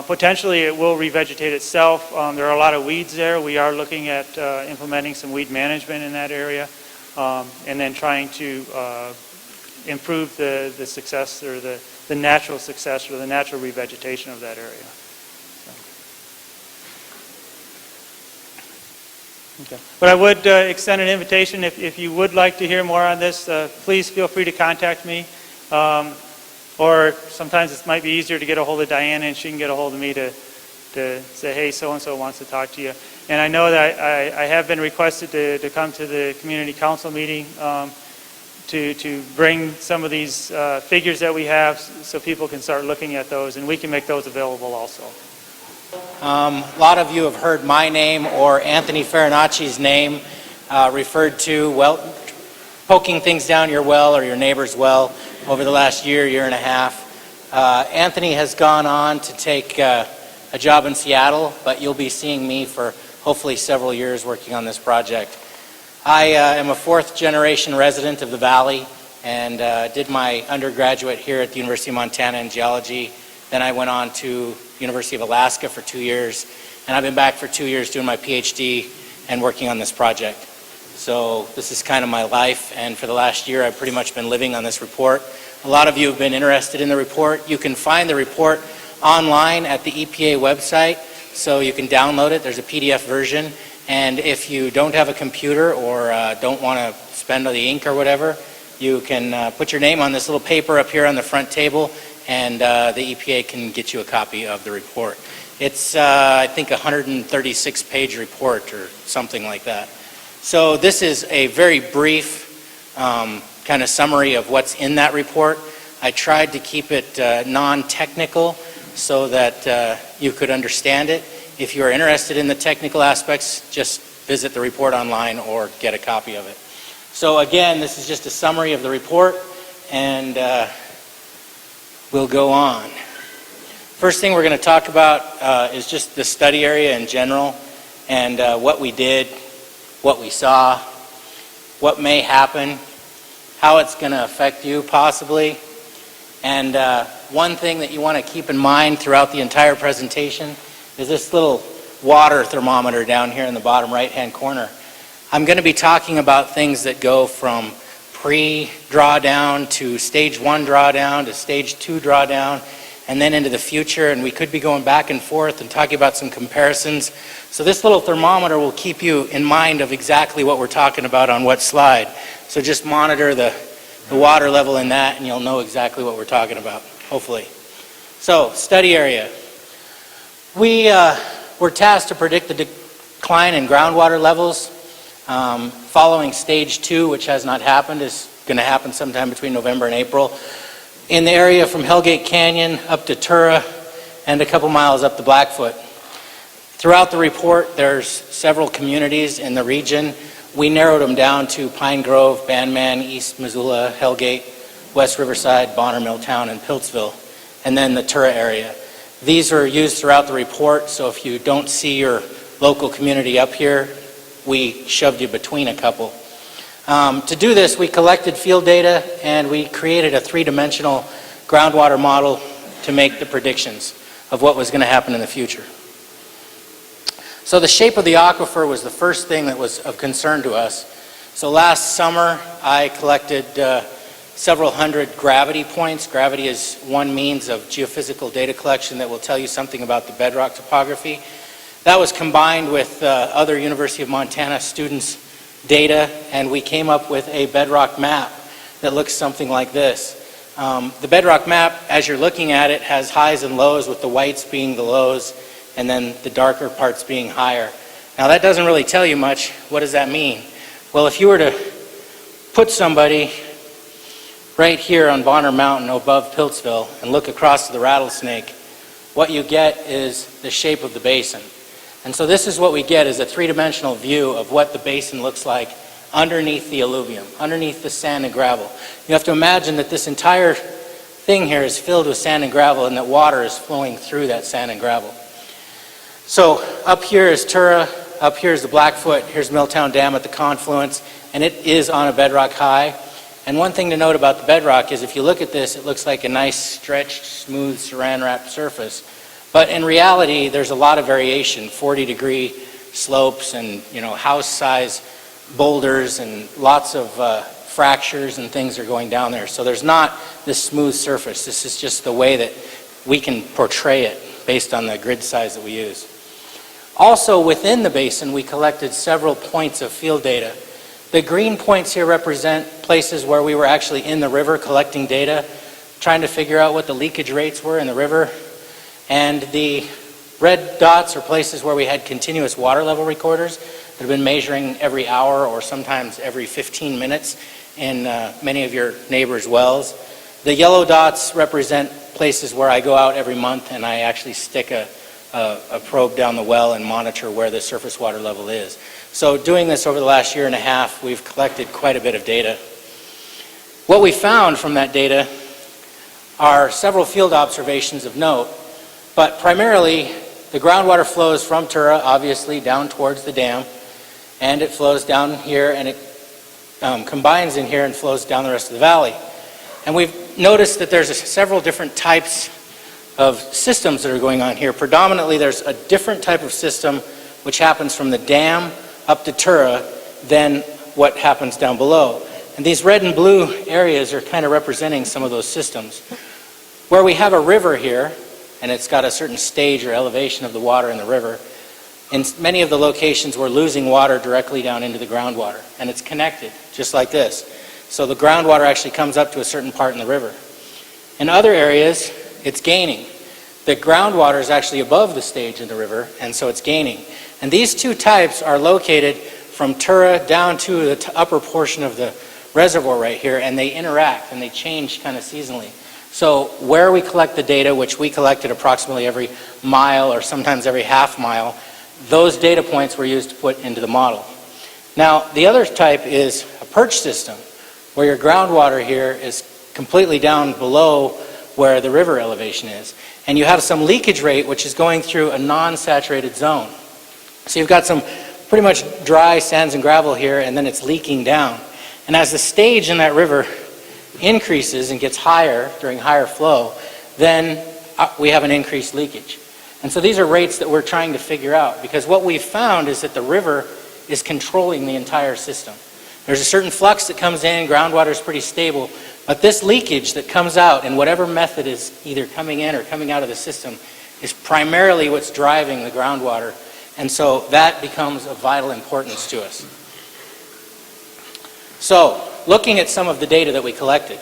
potentially it will revegetate itself. There are a lot of weeds there. We are looking at implementing some weed management in that area and then trying to improve the success or the natural success or the natural revegetation of that area. Okay. But I would extend an invitation if you would like to hear more on this, please feel free to contact me. Or sometimes it might be easier to get a hold of Diana and she can get a hold of me to say, hey, so-and-so wants to talk to you. And I know that I have been requested to come to the community council meeting to bring some of these figures that we have so people can start looking at those and we can make those available also. A lot of you have heard my name or Anthony Farinacci's name referred to, well, poking things down your well or your neighbor's well over the last year and a half. Anthony has gone on to take a job in Seattle, but you'll be seeing me for hopefully several years working on this project. I am a fourth-generation resident of the Valley and did my undergraduate here at the University of Montana in geology. Then I went on to University of Alaska for 2 years, and I've been back for 2 years doing my PhD and working on this project. So this is kind of my life, and for the last year I've pretty much been living on this report. A lot of you have been interested in the report. You can find the report online at the EPA website, so you can download it. There's a PDF version, and if you don't have a computer or don't want to spend the ink or whatever, you can put your name on this little paper up here on the front table, and the EPA can get you a copy of the report. It's, I think, a 136-page report or something like that. So this is a very brief kind of summary of what's in that report. I tried to keep it non-technical so that you could understand it. If you are interested in the technical aspects, just visit the report online or get a copy of it. So again, this is just a summary of the report, and we'll go on. First thing we're going to talk about is just the study area in general and what we did, what we saw, what may happen, how it's going to affect you possibly, And one thing that you want to keep in mind throughout the entire presentation is this little water thermometer down here in the bottom right-hand corner. I'm going to be talking about things that go from pre-drawdown to stage 1 drawdown to stage 2 drawdown, and then into the future, and we could be going back and forth and talking about some comparisons. So this little thermometer will keep you in mind of exactly what we're talking about on what slide. So just monitor the water level in that, and you'll know exactly what we're talking about, hopefully. So, study area. We were tasked to predict the decline in groundwater levels following stage 2, which has not happened, is going to happen sometime between November and April, in the area from Hellgate Canyon up to Tura and a couple miles up to Blackfoot. Throughout the report, there's several communities in the region. We narrowed them down to Pine Grove, Bandman, East Missoula, Hellgate, West Riverside, Bonner, Milltown, and Piltsville, and then the Tura area. These are used throughout the report, so if you don't see your local community up here, we shoved you between a couple. To do this, we collected field data and we created a three-dimensional groundwater model to make the predictions of what was going to happen in the future. So the shape of the aquifer was the first thing that was of concern to us. So last summer, I collected several hundred gravity points. Gravity is one means of geophysical data collection that will tell you something about the bedrock topography. That was combined with other University of Montana students' data, and we came up with a bedrock map that looks something like this. The bedrock map, as you're looking at it, has highs and lows, with the whites being the lows and then the darker parts being higher. Now that doesn't really tell you much. What does that mean? Well, if you were to put somebody right here on Bonner Mountain above Piltsville and look across to the Rattlesnake, what you get is the shape of the basin. And so this is what we get, is a three-dimensional view of what the basin looks like underneath the alluvium, underneath the sand and gravel. You have to imagine that this entire thing here is filled with sand and gravel, and that water is flowing through that sand and gravel. So up here is Tura, up here is the Blackfoot, here's Milltown Dam at the confluence, and it is on a bedrock high. And one thing to note about the bedrock is if you look at this, it looks like a nice stretched, smooth, saran-wrapped surface. But in reality, there's a lot of variation, 40-degree slopes and, house-size boulders, and lots of fractures and things are going down there. So there's not this smooth surface. This is just the way that we can portray it based on the grid size that we use. Also, within the basin, we collected several points of field data. The green points here represent places where we were actually in the river collecting data, trying to figure out what the leakage rates were in the river. And the red dots are places where we had continuous water level recorders that have been measuring every hour or sometimes every 15 minutes in many of your neighbors' wells. The yellow dots represent places where I go out every month and I actually stick a probe down the well and monitor where the surface water level is. So doing this over the last year and a half, we've collected quite a bit of data. What we found from that data are several field observations of note, but primarily the groundwater flows from Tura, obviously, down towards the dam, and it flows down here and it combines in here and flows down the rest of the valley. And we've noticed that there's several different types of systems that are going on here. Predominantly, there's a different type of system which happens from the dam up to Tura than what happens down below. And these red and blue areas are kind of representing some of those systems. Where we have a river here, and it's got a certain stage or elevation of the water in the river, in many of the locations we're losing water directly down into the groundwater, and it's connected, just like this. So the groundwater actually comes up to a certain part in the river. In other areas, it's gaining. The groundwater is actually above the stage in the river, and so it's gaining. And these two types are located from Tura down to the upper portion of the reservoir right here, and they interact and they change kind of seasonally. So where we collect the data, which we collected approximately every mile or sometimes every half mile, those data points were used to put into the model. Now, the other type is a perch system, where your groundwater here is completely down below where the river elevation is. And you have some leakage rate which is going through a non-saturated zone. So you've got some pretty much dry sands and gravel here, and then it's leaking down. And as the stage in that river increases and gets higher during higher flow, then we have an increased leakage. And so these are rates that we're trying to figure out, because what we've found is that the river is controlling the entire system. There's a certain flux that comes in, groundwater is pretty stable, but this leakage that comes out in whatever method is either coming in or coming out of the system is primarily what's driving the groundwater, and so that becomes of vital importance to us. So, looking at some of the data that we collected,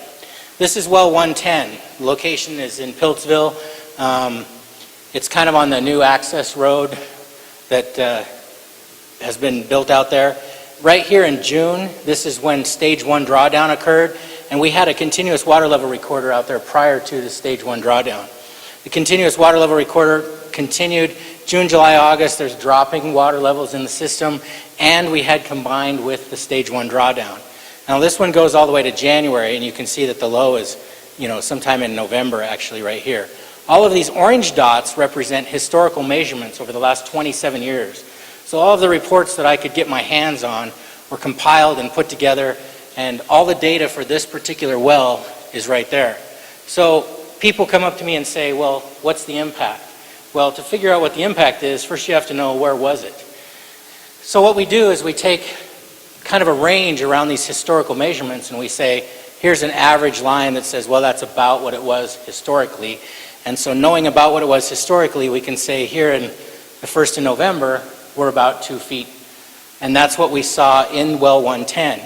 this is well 110. The location is in Piltsville. It's kind of on the new access road that has been built out there. Right here in June, this is when stage 1 drawdown occurred, and we had a continuous water level recorder out there prior to the stage 1 drawdown. The continuous water level recorder continued June, July, August. There's dropping water levels in the system, and we had combined with the stage 1 drawdown. Now this one goes all the way to January, and you can see that the low is, sometime in November actually right here. All of these orange dots represent historical measurements over the last 27 years. So all of the reports that I could get my hands on were compiled and put together, and all the data for this particular well is right there. So people come up to me and say, well, what's the impact? Well, to figure out what the impact is, first you have to know where was it. So what we do is we take kind of a range around these historical measurements, and we say, here's an average line that says, well, that's about what it was historically. And so knowing about what it was historically, we can say here in the 1st of November, we're about 2 feet. And that's what we saw in well 110.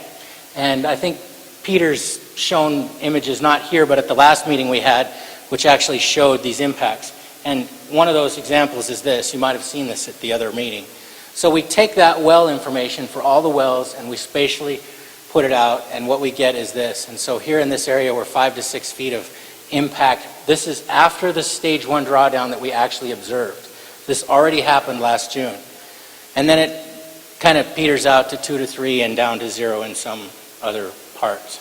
And I think Peter's shown images, not here, but at the last meeting we had, which actually showed these impacts. And one of those examples is this. You might have seen this at the other meeting. So we take that well information for all the wells, and we spatially put it out, and what we get is this. And so here in this area, we're 5 to 6 feet of impact. This is after the stage 1 drawdown that we actually observed. This already happened last June. And then it kind of peters out to 2 to 3 and down to 0 in some other parts.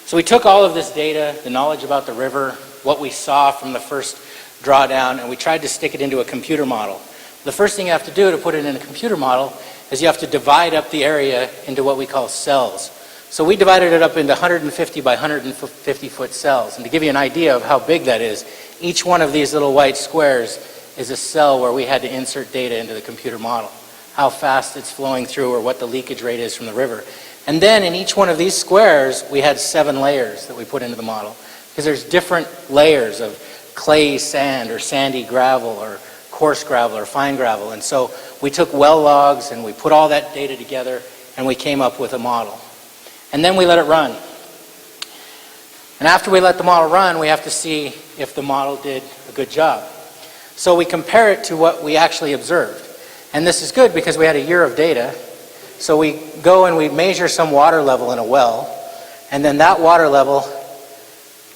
So we took all of this data, the knowledge about the river, what we saw from the first drawdown, and we tried to stick it into a computer model. The first thing you have to do to put it in a computer model is you have to divide up the area into what we call cells. So we divided it up into 150 by 150 foot cells. And to give you an idea of how big that is, each one of these little white squares is a cell where we had to insert data into the computer model, how fast it's flowing through or what the leakage rate is from the river. And then in each one of these squares, we had 7 layers that we put into the model, because there's different layers of clay sand or sandy gravel or coarse gravel or fine gravel. And so we took well logs and we put all that data together and we came up with a model. And then we let it run. And after we let the model run, we have to see if the model did a good job. So we compare it to what we actually observed. And this is good because we had a year of data. So we go and we measure some water level in a well, and then that water level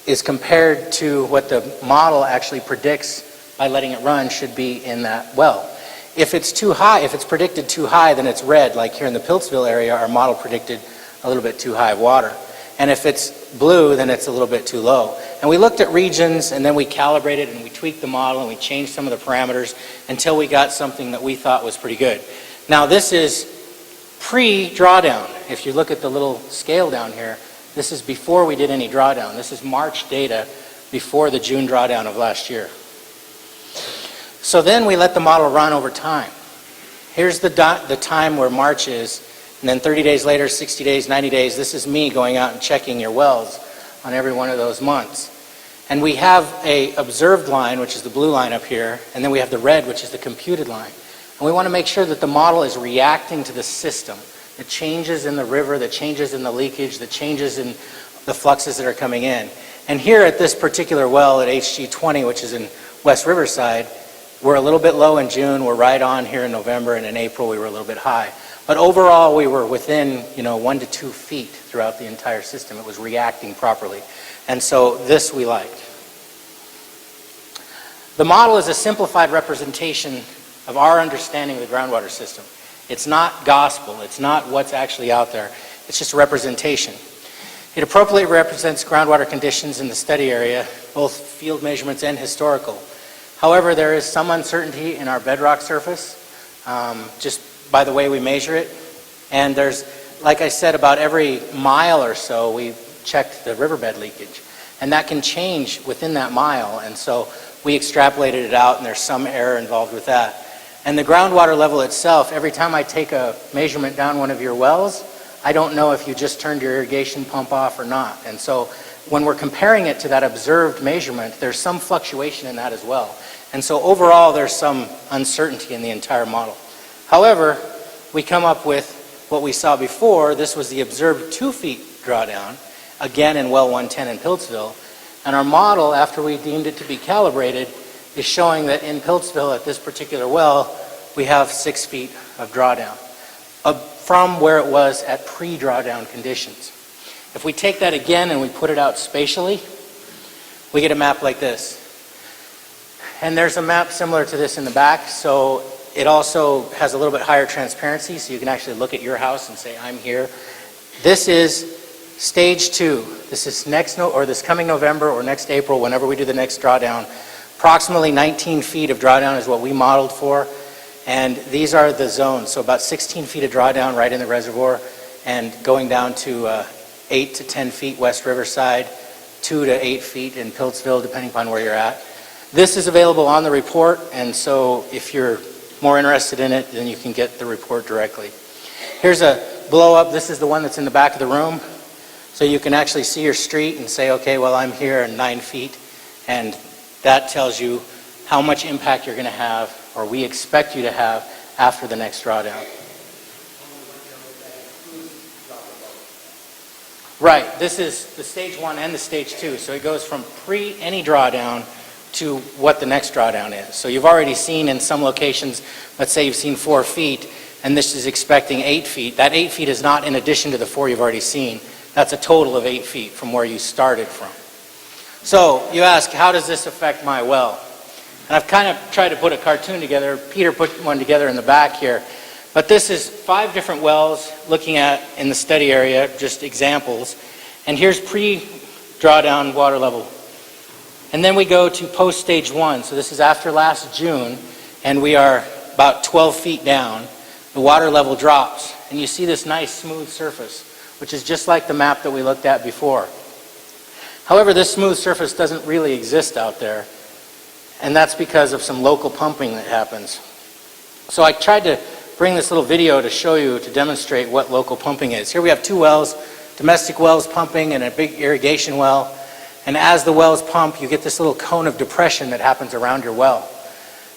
is compared to what the model actually predicts by letting it run should be in that well. If it's too high, if it's predicted too high, then it's red. Like here in the Piltsville area, our model predicted a little bit too high water. And if it's blue, then it's a little bit too low. And we looked at regions, and then we calibrated and we tweaked the model and we changed some of the parameters until we got something that we thought was pretty good. Now this is pre-drawdown. If you look at the little scale down here, this is before we did any drawdown. This is March data before the June drawdown of last year. So then we let the model run over time. Here's the time where March is, and then 30 days later, 60 days, 90 days, this is me going out and checking your wells on every one of those months. And we have a observed line, which is the blue line up here, and then we have the red, which is the computed line. And we want to make sure that the model is reacting to the system, the changes in the river, the changes in the leakage, the changes in the fluxes that are coming in. And here at this particular well at HG20, which is in West Riverside, we're a little bit low in June, we're right on here in November, and in April we were a little bit high. But overall we were within 1 to 2 feet throughout the entire system. It was reacting properly. And so this we liked. The model is a simplified representation of our understanding of the groundwater system. It's not gospel, it's not what's actually out there, it's just a representation. It appropriately represents groundwater conditions in the study area, both field measurements and historical. However, there is some uncertainty in our bedrock surface, just by the way we measure it. And there's, like I said, about every mile or so, we checked the riverbed leakage. And that can change within that mile, and so we extrapolated it out, and there's some error involved with that. And the groundwater level itself, every time I take a measurement down one of your wells, I don't know if you just turned your irrigation pump off or not. And so when we're comparing it to that observed measurement, there's some fluctuation in that as well. And so overall, there's some uncertainty in the entire model. However, we come up with what we saw before. This was the observed 2 feet drawdown, again in well 110 in Piltsville. And our model, after we deemed it to be calibrated, is showing that in Piltsville at this particular well, we have 6 feet of drawdown from where it was at pre-drawdown conditions. If we take that again and we put it out spatially, we get a map like this. And there's a map similar to this in the back, so it also has a little bit higher transparency, so you can actually look at your house and say, I'm here. This is stage 2. This is this coming November or next April, whenever we do the next drawdown. Approximately 19 feet of drawdown is what we modeled for, and these are the zones. So about 16 feet of drawdown right in the reservoir, and going down to 8 to 10 feet West Riverside, 2 to 8 feet in Piltsville, depending upon where you're at. This is available on the report, and so if you're more interested in it, then you can get the report directly. Here's a blow up. This is the one that's in the back of the room. So you can actually see your street and say, okay, well, I'm here at 9 feet, and that tells you how much impact you're going to have, or we expect you to have, after the next drawdown. Right, this is the stage 1 and the stage 2, so it goes from any drawdown to what the next drawdown is. So you've already seen in some locations, let's say you've seen 4 feet, and this is expecting 8 feet. That 8 feet is not in addition to the 4 you've already seen. That's a total of 8 feet from where you started from. So you ask, how does this affect my well? And I've kind of tried to put a cartoon together. Peter put one together in the back here. But this is 5 different wells looking at in the study area, just examples. And here's pre-drawdown water level. And then we go to post-stage 1. So this is after last June, and we are about 12 feet down. The water level drops, and you see this nice smooth surface, which is just like the map that we looked at before. However, this smooth surface doesn't really exist out there, and that's because of some local pumping that happens. So I tried to bring this little video to show you, to demonstrate what local pumping is. Here we have 2 wells, domestic wells pumping and a big irrigation well. And as the wells pump, you get this little cone of depression that happens around your well.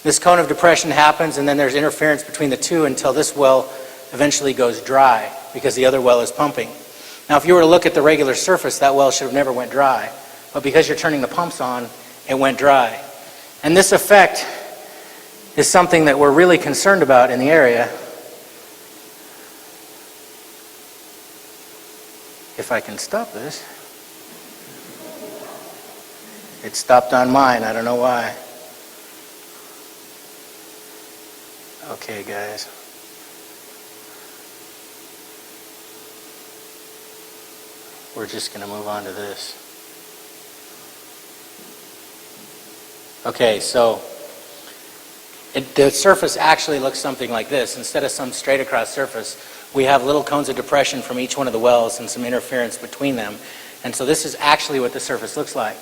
This cone of depression happens, and then there's interference between the two until this well eventually goes dry because the other well is pumping. Now, if you were to look at the regular surface, that well should have never went dry. But because you're turning the pumps on, it went dry. And this effect is something that we're really concerned about in the area. If I can stop this. It stopped on mine. I don't know why. Okay, guys. We're just going to move on to this. Okay, so the surface actually looks something like this. Instead of some straight across surface, we have little cones of depression from each one of the wells and some interference between them. And so this is actually what the surface looks like.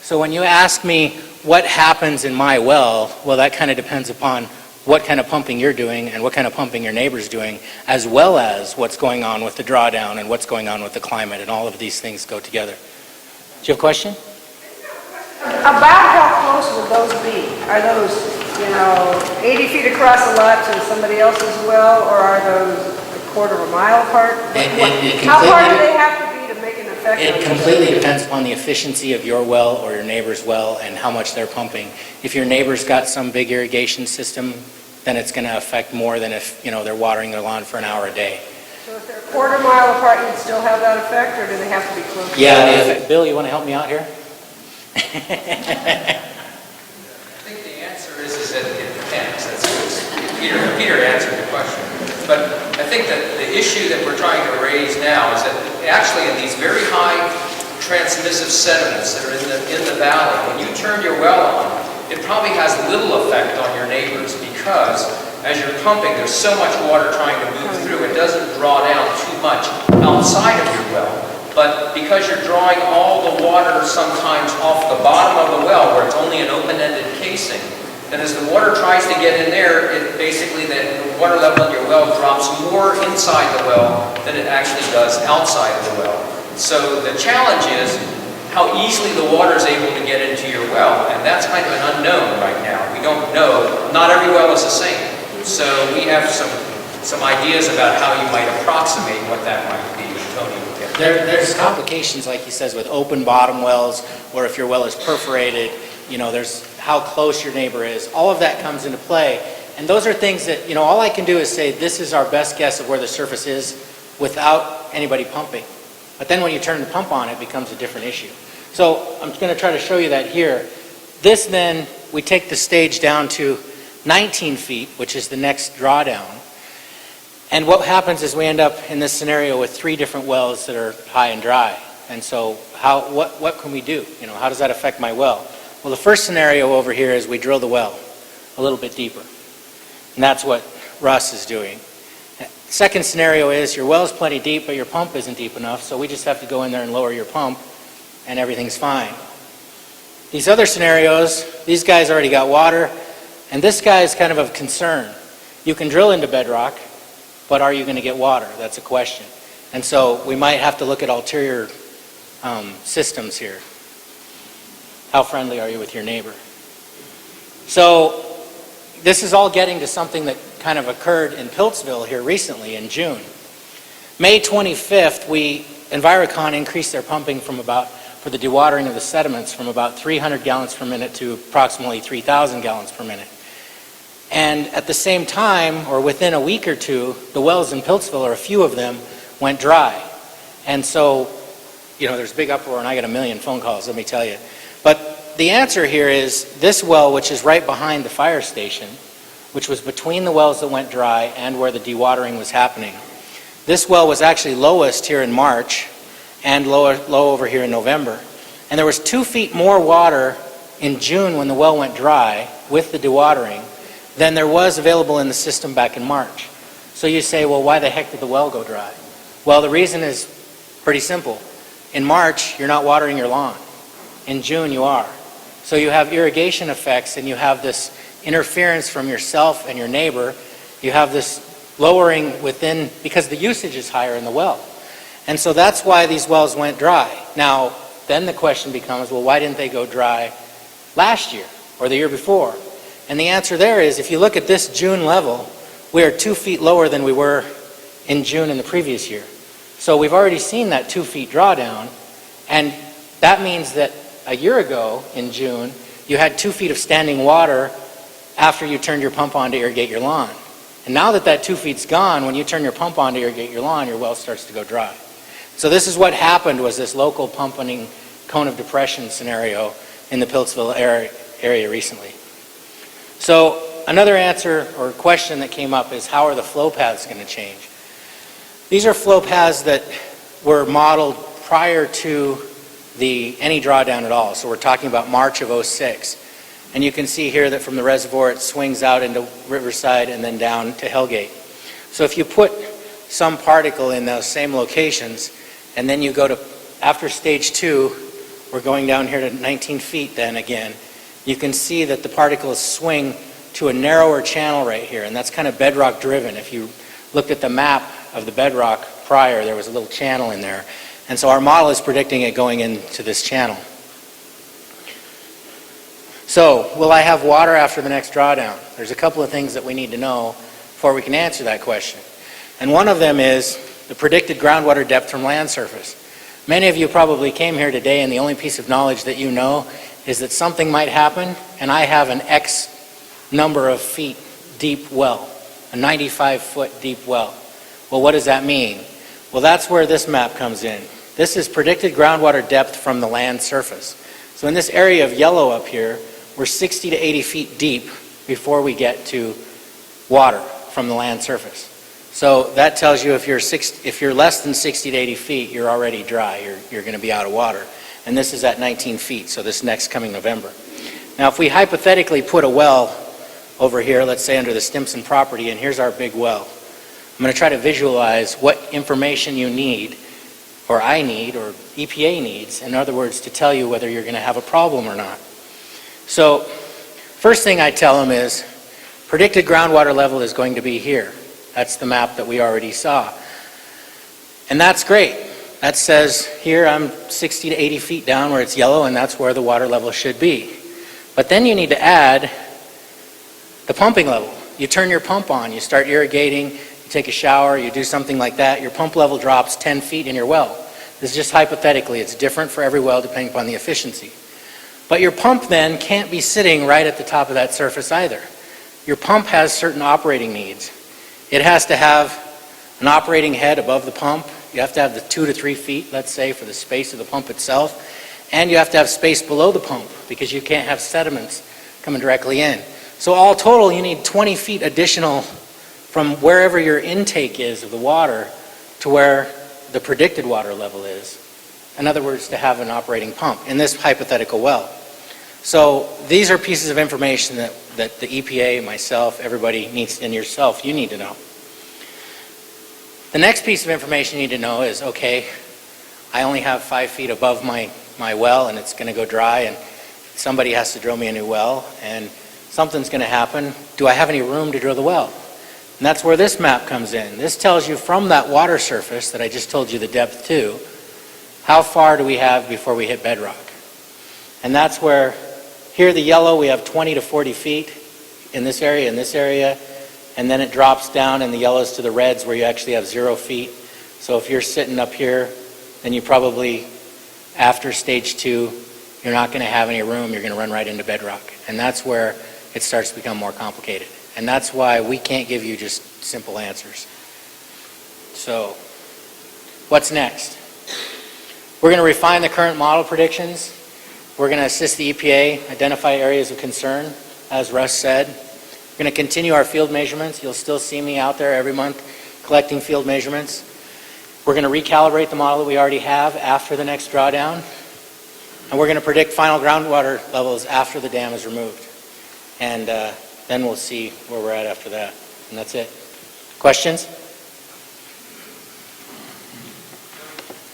So when you ask me what happens in my well, well, that kind of depends upon what kind of pumping you're doing and what kind of pumping your neighbor's doing, as well as what's going on with the drawdown and what's going on with the climate, and all of these things go together. Do you have a question? About how close would those be? Are those, 80 feet across the lot to somebody else's well, or are those a quarter of a mile apart? How far do they have to be to make an effect? It completely depends upon the efficiency of your well or your neighbor's well and how much they're pumping. If your neighbor's got some big irrigation system, then it's going to affect more than if, they're watering their lawn for an hour a day. So if they're a quarter mile apart, you'd still have that effect, or do they have to be close? Yeah, Bill, you want to help me out here? I think the answer is that it depends. Peter answered the question. But I think that the issue that we're trying to raise now is that actually in these very high transmissive sediments that are in the valley, when you turn your well on, it probably has little effect on your neighbors because as you're pumping, there's so much water trying to move through, it doesn't draw down too much outside of your well. but because you're drawing all the water sometimes off the bottom of the well where it's only an open-ended casing, then as the water tries to get in there, it basically the water level in your well drops more inside the well than it actually does outside of the well. So the challenge is how easily the water is able to get into your well, and that's kind of an unknown right now. We don't know. Not every well is the same. So we have some ideas about how you might approximate what that might be. Tony will get There's complications, like he says, with open bottom wells, or if your well is perforated, you know, there's how close your neighbor is. All of that comes into play. And those are things that, you know, all I can do is say this is our best guess of where the surface is without anybody pumping. But then when you turn the pump on, it becomes a different issue. So I'm going to try to show you that here. This then, we take the stage down to 19 feet, which is the next drawdown. And what happens is we end up in this scenario with 3 different wells that are high and dry. And so what can we do? You know, how does that affect my well? Well, the first scenario over here is we drill the well a little bit deeper. And that's what Russ is doing. Second scenario is your well is plenty deep, but your pump isn't deep enough, so we just have to go in there and lower your pump, and everything's fine. These other scenarios, these guys already got water, and this guy is kind of concern. You can drill into bedrock, but are you going to get water? That's a question. And so we might have to look at ulterior systems here. How friendly are you with your neighbor? So this is all getting to something that kind of occurred in Piltsville here recently in June. May 25th, Envirocon increased their pumping for the dewatering of the sediments from about 300 gallons per minute to approximately 3,000 gallons per minute. And at the same time, or within a week or two, the wells in Piltsville, or a few of them, went dry. And so, you know, there's big uproar, and I got a million phone calls, let me tell you. But the answer here is this well, which is right behind the fire station, which was between the wells that went dry and where the dewatering was happening. This well was actually lowest here in March and low over here in November. And there was 2 feet more water in June when the well went dry with the dewatering than there was available in the system back in March. So you say, well, why the heck did the well go dry? Well, the reason is pretty simple. In March, you're not watering your lawn. In June, you are. So you have irrigation effects, and you have this interference from yourself and your neighbor. You have this lowering within, because the usage is higher in the well. And so that's why these wells went dry. Now, then the question becomes, well, why didn't they go dry last year or the year before? And the answer there is, if you look at this June level, we are 2 feet lower than we were in June in the previous year. So we've already seen that 2 feet drawdown, and that means that a year ago in June, you had 2 feet of standing water after you turned your pump on to irrigate your lawn. And now that that 2 feet's gone, when you turn your pump on to irrigate your lawn, your well starts to go dry. So this is what happened, was this local pumping cone of depression scenario in the Piltsville area recently. So another answer or question that came up is, how are the flow paths going to change? These are flow paths that were modeled prior to any drawdown at all. So we're talking about March of '06. And you can see here that from the reservoir it swings out into Riverside and then down to Hellgate. So if you put some particle in those same locations, and then you go to, after stage 2, we're going down here to 19 feet then again, you can see that the particles swing to a narrower channel right here, and that's kind of bedrock driven. If you looked at the map of the bedrock prior, there was a little channel in there. And so our model is predicting it going into this channel. So, will I have water after the next drawdown? There's a couple of things that we need to know before we can answer that question. And one of them is the predicted groundwater depth from land surface. Many of you probably came here today and the only piece of knowledge that you know is that something might happen, and I have an X number of feet deep well, a 95-foot deep well. Well, what does that mean? Well, that's where this map comes in. This is predicted groundwater depth from the land surface. So in this area of yellow up here, we're 60 to 80 feet deep before we get to water from the land surface. So that tells you if you're less than 60 to 80 feet, you're already dry. You're going to be out of water. And this is at 19 feet, so this next coming November. Now, if we hypothetically put a well over here, let's say under the Stimson property, and here's our big well. I'm going to try to visualize what information you need or I need, or EPA needs, in other words, to tell you whether you're going to have a problem or not. So, first thing I tell them is, predicted groundwater level is going to be here. That's the map that we already saw. And that's great. That says here I'm 60 to 80 feet down where it's yellow, and that's where the water level should be. But then you need to add the pumping level. You turn your pump on, you start irrigating, you take a shower, you do something like that, your pump level drops 10 feet in your well. This is just hypothetically. It's different for every well depending upon the efficiency. But your pump then can't be sitting right at the top of that surface either. Your pump has certain operating needs. It has to have an operating head above the pump. You have to have the 2 to 3 feet, let's say, for the space of the pump itself. And you have to have space below the pump because you can't have sediments coming directly in. So all total, you need 20 feet additional from wherever your intake is of the water to where the predicted water level is. In other words, to have an operating pump in this hypothetical well. So these are pieces of information that the EPA, myself, everybody needs, and yourself, you need to know. The next piece of information you need to know is, okay, I only have 5 feet above my well and it's going to go dry and somebody has to drill me a new well and something's going to happen. Do I have any room to drill the well? And that's where this map comes in. This tells you from that water surface that I just told you the depth to, how far do we have before we hit bedrock? And that's where, here the yellow, we have 20 to 40 feet in this area, and then it drops down in the yellows to the reds where you actually have 0 feet. So if you're sitting up here, then you probably, after stage 2, you're not going to have any room, you're going to run right into bedrock. And that's where it starts to become more complicated. And that's why we can't give you just simple answers. So, what's next? We're going to refine the current model predictions. We're going to assist the EPA, identify areas of concern, as Russ said. We're going to continue our field measurements. You'll still see me out there every month collecting field measurements. We're going to recalibrate the model that we already have after the next drawdown. And we're going to predict final groundwater levels after the dam is removed. And then we'll see where we're at after that. And that's it. Questions?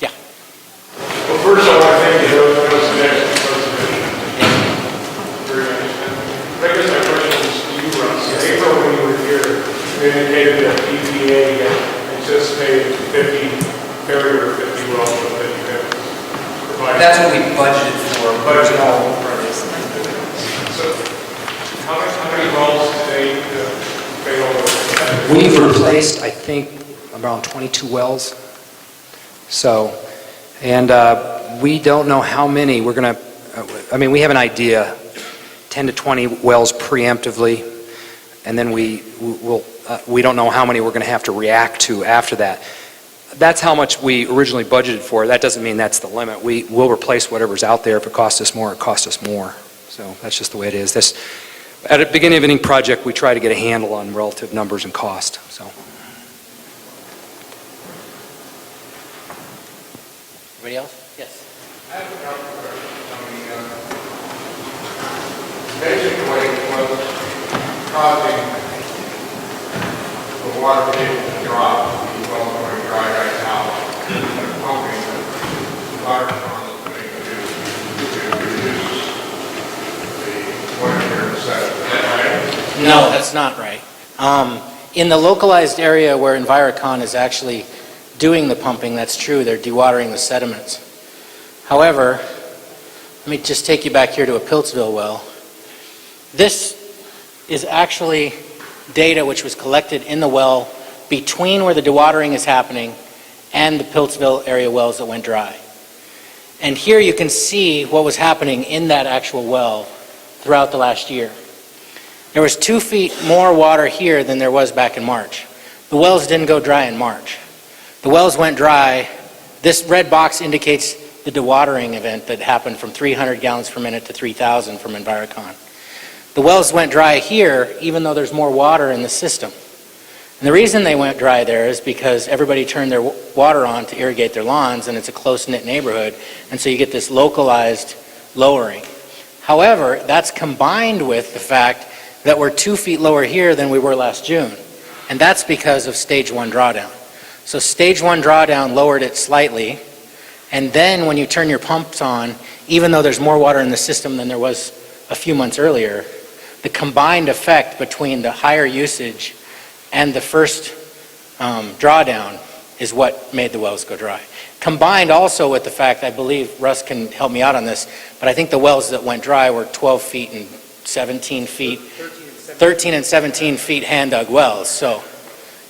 Yeah. Well, first I want to thank you for those next presentation. Very interesting. I guess my question is to you, Russ. In April, when you were here, you indicated that EPA anticipated 50 failure or 50 wells that you had provided. That's what we budgeted for. So, how many wells did they fail? We've replaced, I think, around 22 wells. So, and we don't know how many. We're going to, we have an idea, 10 to 20 wells preemptively, and then we don't know how many we're going to have to react to after that. That's how much we originally budgeted for. That doesn't mean that's the limit. We will replace whatever's out there. If it costs us more, it costs us more. So that's just the way it is. At the beginning of any project, we try to get a handle on relative numbers and cost. So. Anybody else? Yes. I have a couple of questions. Basically, what's causing the water table to drop, the well going dry right now, is pumping the water pond is going to reduce the moisture in the sediment. Is that right? No, that's not right. In the localized area where Envirocon is actually doing the pumping, that's true, they're dewatering the sediments. However, let me just take you back here to a Piltsville well. This is actually data which was collected in the well between where the dewatering is happening and the Piltsville area wells that went dry. And here you can see what was happening in that actual well throughout the last year. There was 2 feet more water here than there was back in March. The wells didn't go dry in March. The wells went dry. This red box indicates the dewatering event that happened from 300 gallons per minute to 3,000 from Envirocon. The wells went dry here even though there's more water in the system. And the reason they went dry there is because everybody turned their water on to irrigate their lawns, and it's a close-knit neighborhood, and so you get this localized lowering. However, that's combined with the fact that we're 2 feet lower here than we were last June, and that's because of stage 1 drawdown. So stage 1 drawdown lowered it slightly, And then when you turn your pumps on, even though there's more water in the system than there was a few months earlier, the combined effect between the higher usage and the first drawdown is what made the wells go dry. Combined also with the fact, I believe Russ can help me out on this, but I think the wells that went dry were 12 feet and 17 feet, 13 and 17 feet hand-dug wells, so,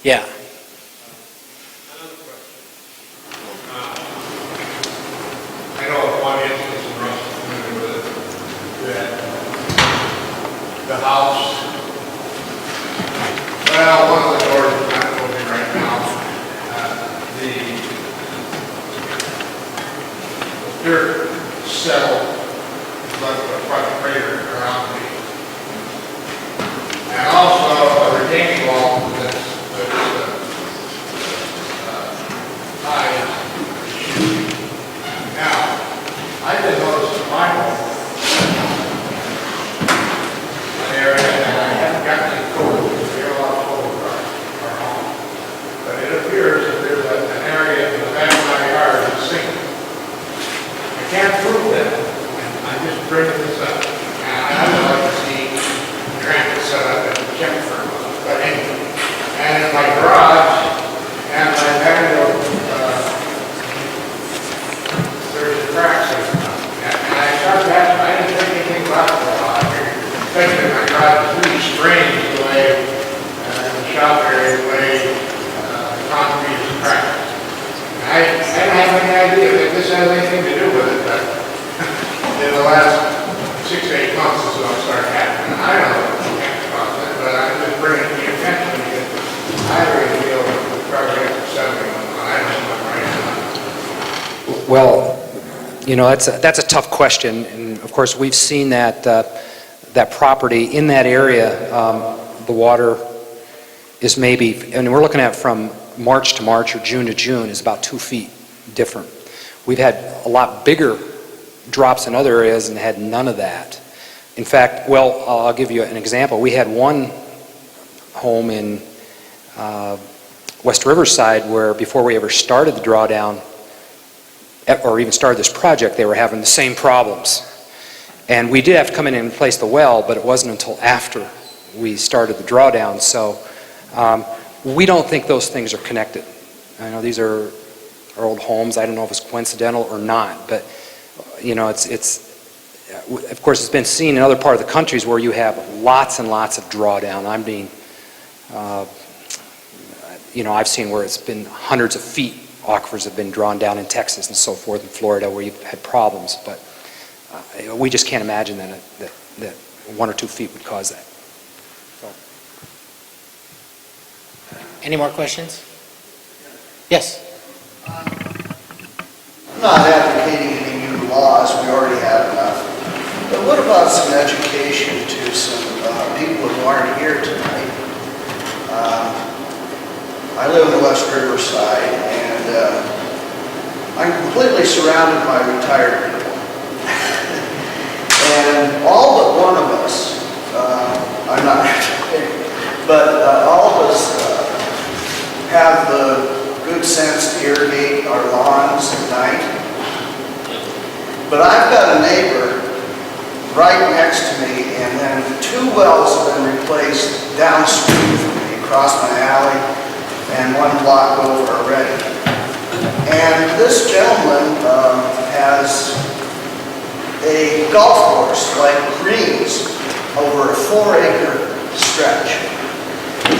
yeah. I know of one instance in Russell County that the house, well, one of the doors is not open right now. The dirt settled, left a front crater around me. And also a retaining wall that's high. Now, I did notice in my home, an area that I haven't gotten any cold, because we have a lot of cold in our home. But it appears that there's an area in the back of my yard that's sinking. I can't prove that, and I'm just bringing this up. And I would like to see transit set up and check for it. But anyway, and in my garage, and my patio, there's cracks in it. And I started asking, I didn't think anything about it for a while. I figured, especially in my garage, it's really strange the way, in the shop area, the way the concrete is cracked. And I don't have any idea if this has anything to do with it, but in the last 6 to 8 months is when it started happening. I don't know what the cause it, but I'm just bringing it to your attention because I really feel that we probably have to settle it. I don't know right now. Well, you know, that's a tough question, and of course we've seen that that property in that area, the water is maybe, and we're looking at from March to March or June to June is about 2 feet different. We've had a lot bigger drops in other areas and had none of that. In fact, well, I'll give you an example. We had one home in West Riverside where before we ever started the drawdown, or even started this project, they were having the same problems. And we did have to come in and replace the well, but it wasn't until after we started the drawdown. So we don't think those things are connected. I know these are old homes. I don't know if it's coincidental or not, but you know, it's of course it's been seen in other parts of the countries where you have lots and lots of drawdown. I mean, you know, I've seen where it's been hundreds of feet. Aquifers have been drawn down in Texas and so forth, in Florida, where you've had problems, but we just can't imagine that 1 or 2 feet would cause that. So. Any more questions? Yes? I'm not advocating any new laws, we already have enough. But what about some education to some people who aren't here tonight? I live in the West Riverside, and I'm completely surrounded by retired people. And all but one of us, I'm not retired, but all of us have the good sense to irrigate our lawns at night. But I've got a neighbor right next to me, and then 2 wells have been replaced downstream from me, across my alley, and 1 block over already. And this gentleman has a golf course like greens over a 4-acre stretch.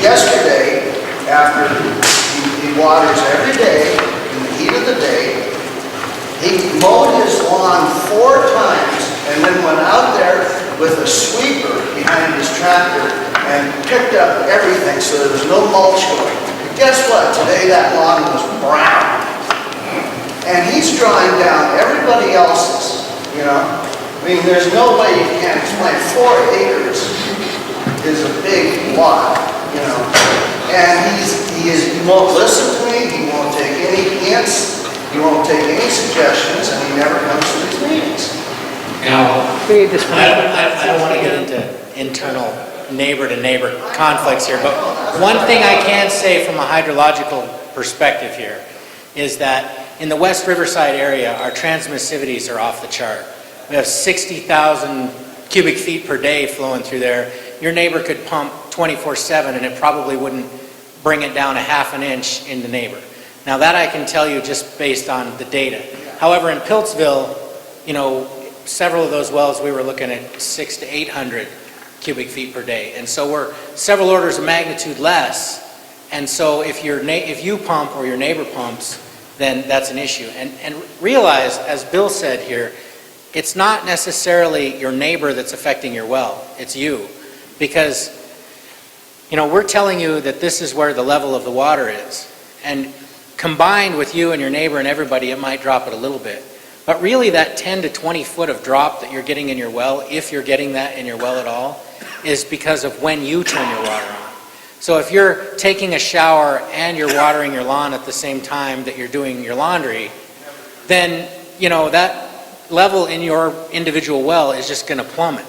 Yesterday, after he waters every day in the heat of the day, he mowed his lawn 4 times and then went out there with a sweeper behind his tractor and picked up everything so there was no mulch going. Guess what? Today that lawn was brown. And he's drawing down everybody else's, you know. I mean, there's no way you can explain. 4 acres is a big lot, you know. And he won't listen to me, he won't take any hints, he won't take any suggestions, and he never comes to these meetings. Now, I don't want to get into internal neighbor-to-neighbor conflicts here, but one thing I can say from a hydrological perspective here is that in the West Riverside area, our transmissivities are off the chart. We have 60,000 cubic feet per day flowing through there. Your neighbor could pump 24/7 and it probably wouldn't bring it down a half an inch in the neighbor. Now that I can tell you just based on the data. However, in Piltsville, you know, several of those wells we were looking at 600 to 800 cubic feet per day. And so we're several orders of magnitude less. And so if you pump or your neighbor pumps, then that's an issue. And realize, as Bill said here, it's not necessarily your neighbor that's affecting your well, it's you. Because, you know, we're telling you that this is where the level of the water is. And combined with you and your neighbor and everybody, it might drop it a little bit. But really that 10 to 20 foot of drop that you're getting in your well, if you're getting that in your well at all, is because of when you turn your water on. So if you're taking a shower and you're watering your lawn at the same time that you're doing your laundry, then, you know, that level in your individual well is just going to plummet.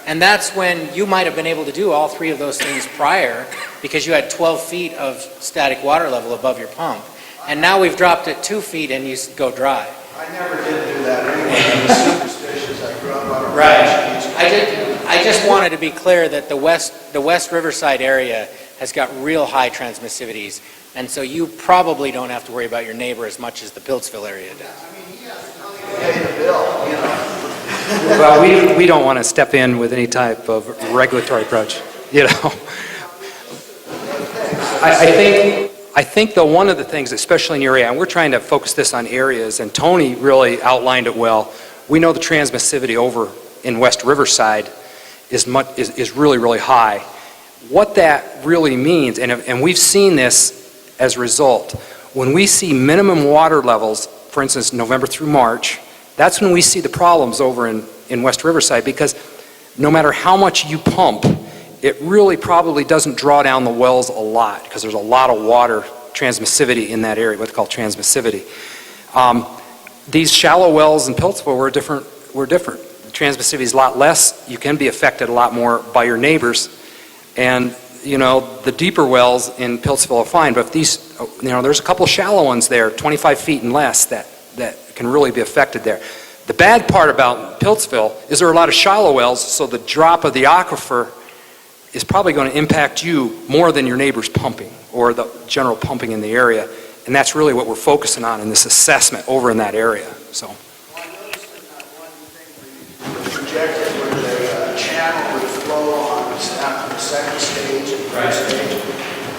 And that's when you might have been able to do all three of those things prior because you had 12 feet of static water level above your pump. And now we've dropped it 2 feet and you go dry. I never did do that anyway. I was superstitious. I grew up on a Right. ranch. I just wanted to be clear that the West Riverside area has got real high transmissivities, and so you probably don't have to worry about your neighbor as much as the Piltsville area does. I mean, he has to pay the bill, you know. Well, we don't want to step in with any type of regulatory approach, you know. I think though one of the things, especially in your area, and we're trying to focus this on areas, and Tony really outlined it well. We know the transmissivity over in West Riverside is really, really high. What that really means, and we've seen this as a result, when we see minimum water levels, for instance, November through March, that's when we see the problems over in West Riverside, because no matter how much you pump, it really probably doesn't draw down the wells a lot, because there's a lot of water transmissivity in that area, what they call transmissivity. These shallow wells in Piltsville were different. The transmissivity is a lot less. You can be affected a lot more by your neighbors. And, you know, the deeper wells in Piltsville are fine, but if these, you know, there's a couple shallow ones there, 25 feet and less, that can really be affected there. The bad part about Piltsville is there are a lot of shallow wells, so the drop of the aquifer is probably going to impact you more than your neighbor's pumping or the general pumping in the area. And that's really what we're focusing on in this assessment over in that area. So. Well, I noticed in that one thing where you projected where the channel would flow on after the second stage and third stage.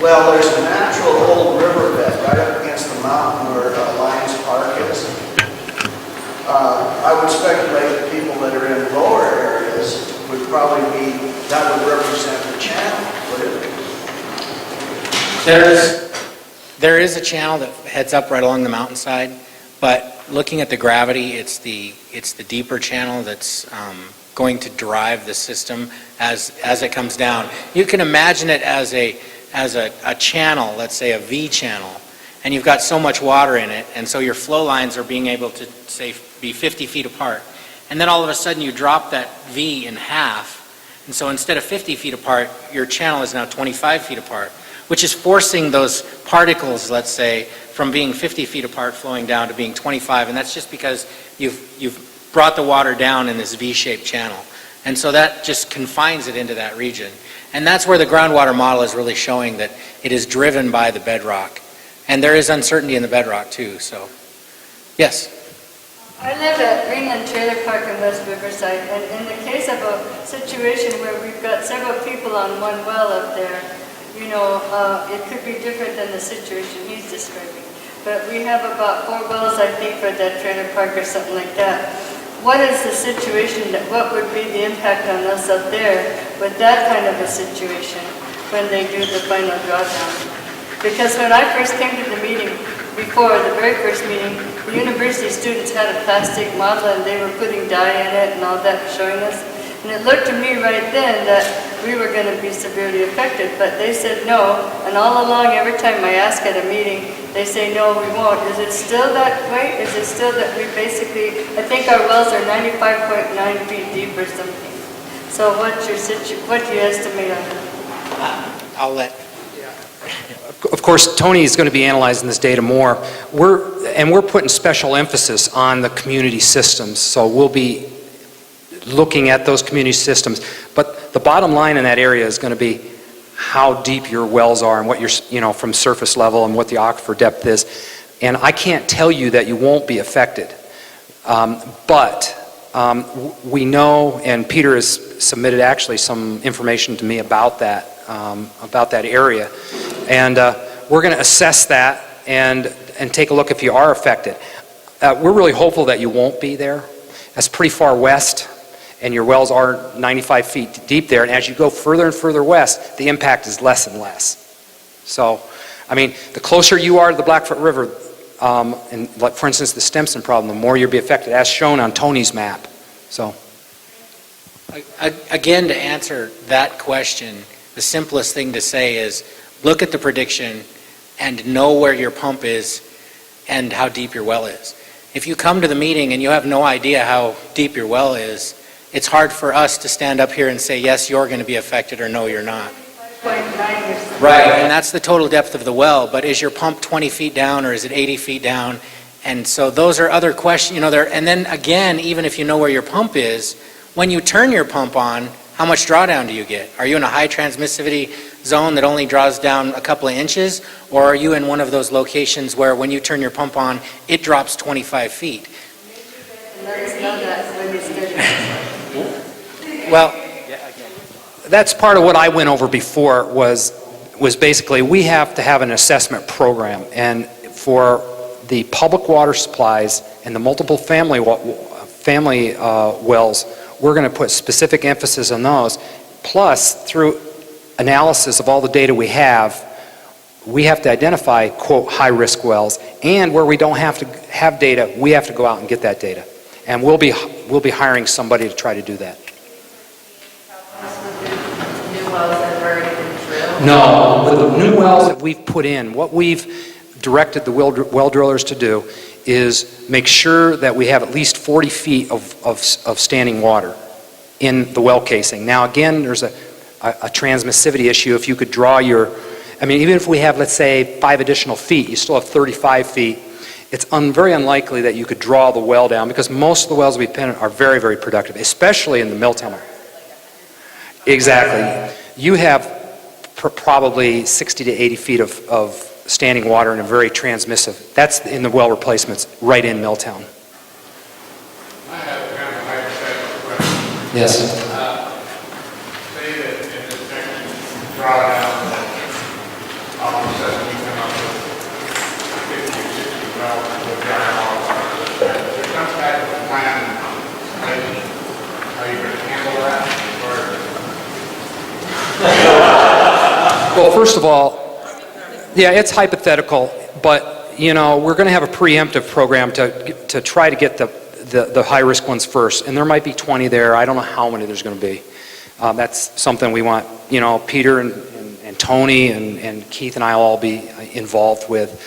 Well, there's a natural old riverbed right up against the mountain where Lions Park is. I would speculate that people that are in lower areas would probably be, that would represent the channel, would it? There is a channel that heads up right along the mountainside, but looking at the gravity, it's the deeper channel that's going to drive the system as it comes down. You can imagine it as a channel, let's say a V channel, and you've got so much water in it, and so your flow lines are being able to, say, be 50 feet apart. And then all of a sudden you drop that V in half, and so instead of 50 feet apart, your channel is now 25 feet apart, which is forcing those particles, let's say, from being 50 feet apart flowing down to being 25, and that's just because you've brought the water down in this V-shaped channel. And so that just confines it into that region. And that's where the groundwater model is really showing that it is driven by the bedrock. And there is uncertainty in the bedrock too, so. Yes? I live at Greenland Trailer Park in West Riverside, and in the case of a situation where we've got several people on one well up there, you know, it could be different than the situation he's describing. But we have about 4 wells, I think, for that trailer park or something like that. What is the situation, what would be the impact on us up there with that kind of a situation when they do the final drawdown? Because when I first came to the meeting, before the very first meeting, the university students had a plastic model and they were putting dye in it and all that, showing us. And it looked to me right then that we were going to be severely affected, but they said no. And all along, every time I ask at a meeting, they say no, we won't. Is it still that way? Is it still that we basically, I think our wells are 95.9 feet deep or something. So what's your what do you estimate on that? I'll let. Of course, Tony is going to be analyzing this data more. We're putting special emphasis on the community systems, so we'll be looking at those community systems. But the bottom line in that area is going to be how deep your wells are and what your, from surface level and what the aquifer depth is. And I can't tell you that you won't be affected. But we know, and Peter has submitted actually some information to me about that area. And we're going to assess that and take a look if you are affected. We're really hopeful that you won't be there. That's pretty far west, and your wells are 95 feet deep there. And as you go further and further west, the impact is less and less. So, I mean, the closer you are to the Blackfoot River, and like for instance the Stimson problem, the more you'll be affected, as shown on Tony's map. So, again, to answer that question, the simplest thing to say is look at the prediction and know where your pump is and how deep your well is. If you come to the meeting and you have no idea how deep your well is, it's hard for us to stand up here and say, yes, you're going to be affected, or no, you're not. Right, and that's the total depth of the well, but is your pump 20 feet down or is it 80 feet down? And so those are other questions, and then again, even if you know where your pump is, when you turn your pump on, how much drawdown do you get? Are you in a high transmissivity zone that only draws down a couple of inches, or are you in one of those locations where when you turn your pump on, it drops 25 feet? Well, that's part of what I went over before was basically we have to have an assessment program, and for the public water supplies and the multiple family wells, we're going to put specific emphasis on those. Plus, through analysis of all the data we have to identify, quote, high-risk wells, and where we don't have to have data, we have to go out and get that data. And we'll be hiring somebody to try to do that. New wells that have already been drilled? No, with the new wells that we've put in, what we've directed the well drillers to do is make sure that we have at least 40 feet of standing water in the well casing. Now again, there's a transmissivity issue. If you could draw even if we have, let's say, 5 additional feet, you still have 35 feet. It's very unlikely that you could draw the well down, because most of the wells we pin in are very, very productive, especially in the Milltown area. Exactly. You have probably 60 to 80 feet of standing water and a very transmissive. That's in the well replacements right in Milltown. I have kind of a hypothetical question. Yes. Say that in this next drawdown, all of a sudden we come up with 50 or 60 wells with dry all water. Is there some type of plan in place? How are you going to handle that? Well, first of all, yeah, it's hypothetical, but we're going to have a preemptive program to try to get the high-risk ones first, and there might be 20 there. I don't know how many there's going to be. That's something we want, Peter and Tony and Keith and I will all be involved with.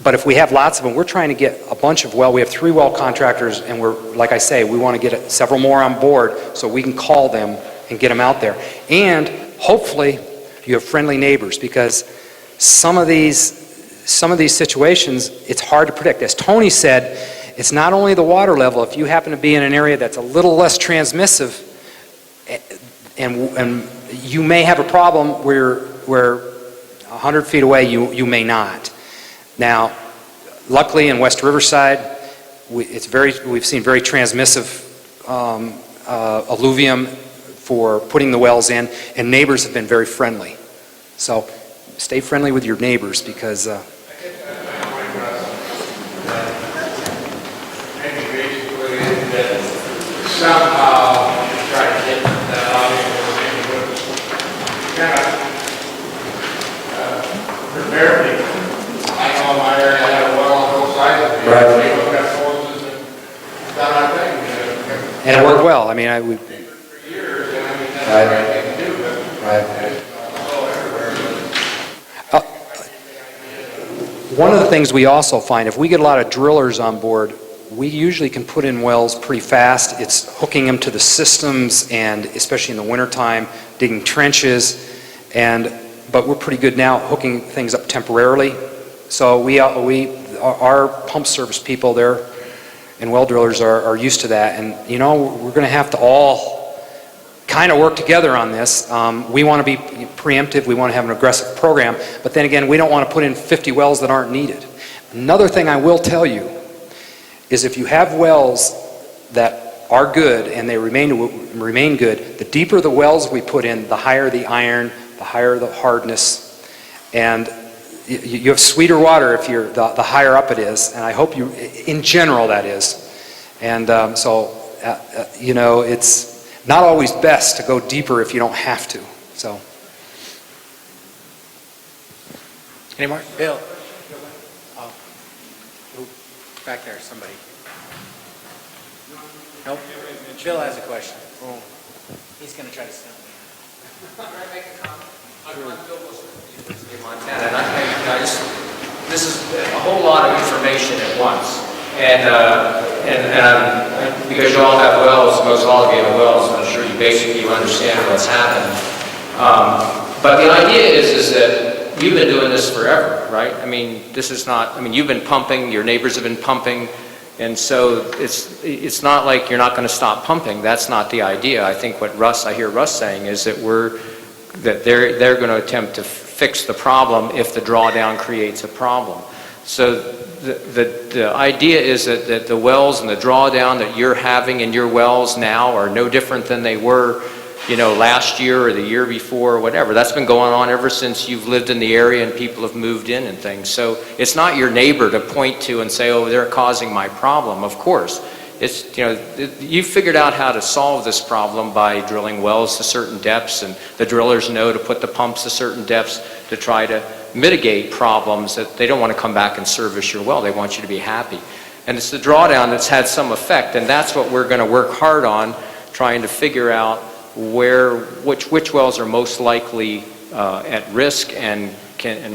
But if we have lots of them, we're trying to get a bunch of we have 3 well contractors, and like I say, we want to get several more on board so we can call them and get them out there. And hopefully you have friendly neighbors, because some of these situations, it's hard to predict. As Tony said, it's not only the water level. If you happen to be in an area that's a little less transmissive, and you may have a problem where 100 feet away you may not. Now, luckily in West Riverside, we've seen very transmissive alluvium for putting the wells in, and neighbors have been very friendly. So stay friendly with your neighbors, because Maybe basically that somehow try to get that audience in the neighborhood. Kind of prepare people. I know in my area I have a well on both sides of me. Right. We've got hoses and done our thing. and it worked well. I mean, For years, and I mean, that's the right thing to do, but Right. it's all everywhere. One of the things we also find, if we get a lot of drillers on board, we usually can put in wells pretty fast. It's hooking them to the systems, and especially in the wintertime, digging trenches. And but we're pretty good now hooking things up temporarily. So our pump service people there and well drillers are used to that, and you know, we're going to have to all kind of work together on this. We want to be preemptive, we want to have an aggressive program, but then again, we don't want to put in 50 wells that aren't needed. Another thing I will tell you is if you have wells that are good and they remain good, the deeper the wells we put in, the higher the iron, the higher the hardness, and you have sweeter water if you're the higher up it is, and I hope you, in general, that is. And you know, it's not always best to go deeper if you don't have to. So. Any more? Bill? Oh. Ooh, back there, somebody. Nope. Bill has a question. Oh. He's going to try to stump me. Can I make a comment? I'm Bill Wilson, University of Montana, and this is a whole lot of information at once. And because you all have wells, most all of you have wells, I'm sure you basically understand what's happened. But the idea is that you've been doing this forever, right? I mean, this is not, I mean, you've been pumping, your neighbors have been pumping, and so it's not like you're not going to stop pumping. That's not the idea. I think what I hear Russ saying is that they're going to attempt to fix the problem if the drawdown creates a problem. So the idea is that the wells and the drawdown that you're having in your wells now are no different than they were, you know, last year or the year before or whatever. That's been going on ever since you've lived in the area and people have moved in and things. So it's not your neighbor to point to and say, oh, they're causing my problem. Of course. It's, you know, you figured out how to solve this problem by drilling wells to certain depths, and the drillers know to put the pumps to certain depths to try to mitigate problems that they don't want to come back and service your well. They want you to be happy. And it's the drawdown that's had some effect, and that's what we're going to work hard on, trying to figure out which wells are most likely at risk, and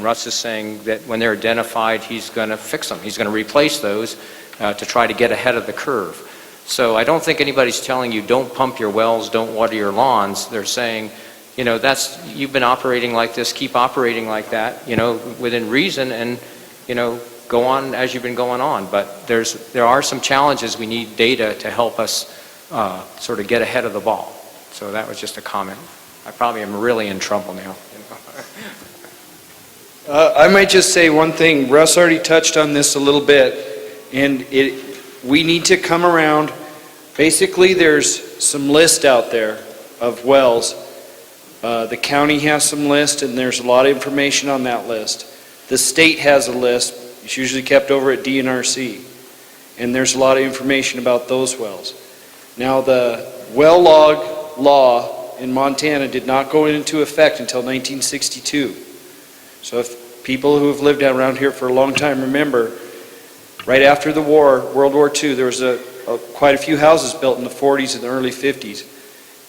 Russ is saying that when they're identified, he's going to fix them. He's going to replace those to try to get ahead of the curve. So I don't think anybody's telling you don't pump your wells, don't water your lawns. They're saying, you know, you've been operating like this, keep operating like that, you know, within reason, and, you know, go on as you've been going on. But there are some challenges. We need data to help us sort of get ahead of the ball. So that was just a comment. I probably am really in trouble now. I might just say one thing. Russ already touched on this a little bit, and we need to come around. Basically, there's some list out there of wells. The county has some list, and there's a lot of information on that list. The state has a list. It's usually kept over at DNRC, and there's a lot of information about those wells. Now, the well log law in Montana did not go into effect until 1962. So if people who have lived around here for a long time remember, right after the war, World War II, there was quite a few houses built in the 40s and the early 50s.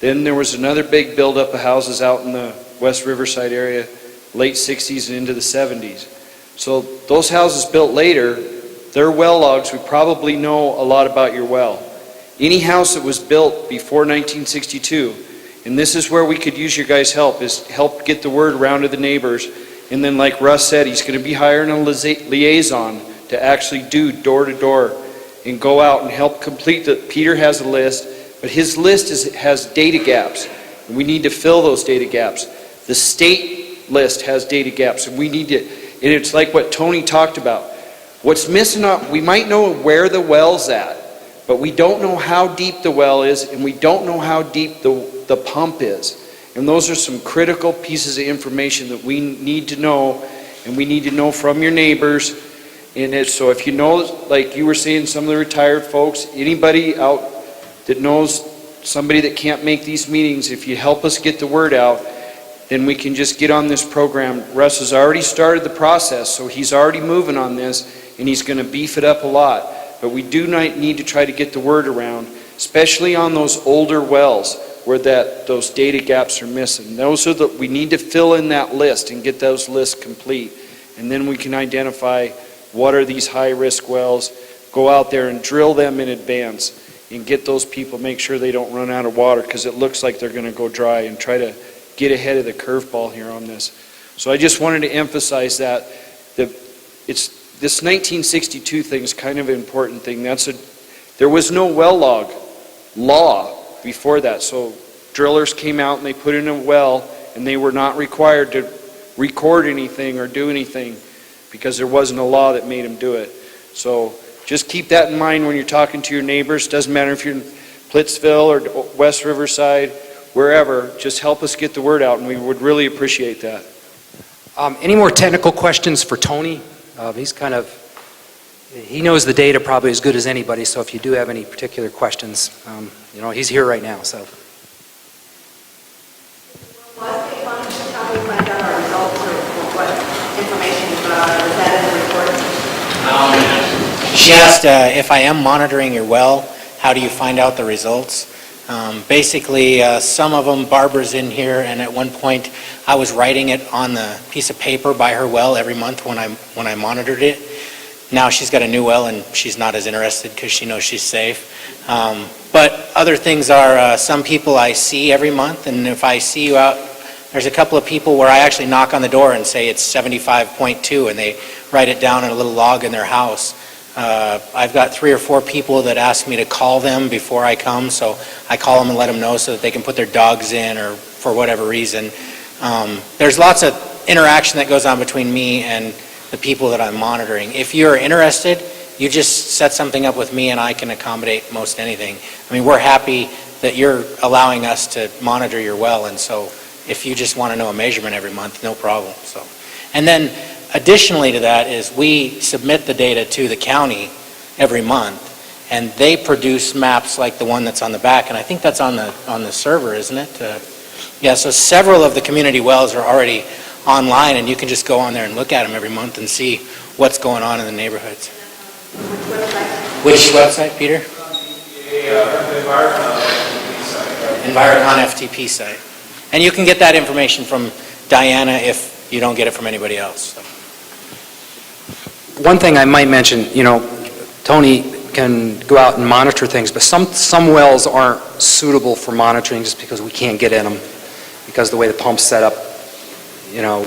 Then there was another big buildup of houses out in the West Riverside area, late 60s and into the 70s. So those houses built later, their well logs would probably know a lot about your well. Any house that was built before 1962, and this is where we could use your guys' help, is help get the word around to the neighbors. And then like Russ said, he's going to be hiring a liaison to actually do door-to-door and go out and help complete Peter has a list, but his list has data gaps. And we need to fill those data gaps. The state list has data gaps, and we need to, and it's like what Tony talked about. What's missing up, we might know where the well's at, but we don't know how deep the well is, and we don't know how deep the pump is. And those are some critical pieces of information that we need to know, and we need to know from your neighbors. And so if you know, like you were saying, some of the retired folks, anybody out that knows somebody that can't make these meetings, if you help us get the word out, then we can just get on this program. Russ has already started the process, so he's already moving on this, and he's going to beef it up a lot. But we do need to try to get the word around, especially on those older wells where those data gaps are missing. Those are we need to fill in that list and get those lists complete. And then we can identify what are these high-risk wells, go out there and drill them in advance and get those people, make sure they don't run out of water, because it looks like they're going to go dry, and try to get ahead of the curveball here on this. So I just wanted to emphasize that it's this 1962 thing is kind of an important thing. There was no well log law before that, so drillers came out and they put in a well, and they were not required to record anything or do anything because there wasn't a law that made them do it. So just keep that in mind when you're talking to your neighbors. Doesn't matter if you're in Plittsville or West Riverside, wherever, just help us get the word out, and we would really appreciate that. Any more technical questions for Tony? He knows the data probably as good as anybody, so if you do have any particular questions, he's here right now, so. Was they wanted to tell me when our results or what information was that in the report? She asked if I am monitoring your well, how do you find out the results? Basically, some of them, Barbara's in here, and at one point I was writing it on the piece of paper by her well every month when I monitored it. Now she's got a new well and she's not as interested because she knows she's safe. But other things are some people I see every month, and if I see you out, there's a couple of people where I actually knock on the door and say it's 75.2, and they write it down in a little log in their house. I've got 3 or 4 people that ask me to call them before I come, so I call them and let them know so that they can put their dogs in or for whatever reason. There's lots of interaction that goes on between me and the people that I'm monitoring. If you're interested, you just set something up with me and I can accommodate most anything. I mean, we're happy that you're allowing us to monitor your well, and so if you just want to know a measurement every month, no problem. So, and then additionally to that is we submit the data to the county every month, and they produce maps like the one that's on the back, and I think that's on the server, isn't it? Yeah, so several of the community wells are already online, and you can just go on there and look at them every month and see what's going on in the neighborhoods. Which website, Peter? Envirocon FTP site. And you can get that information from Diana if you don't get it from anybody else. So. One thing I might mention, Tony can go out and monitor things, but some wells aren't suitable for monitoring just because we can't get in them because of the way the pump's set up,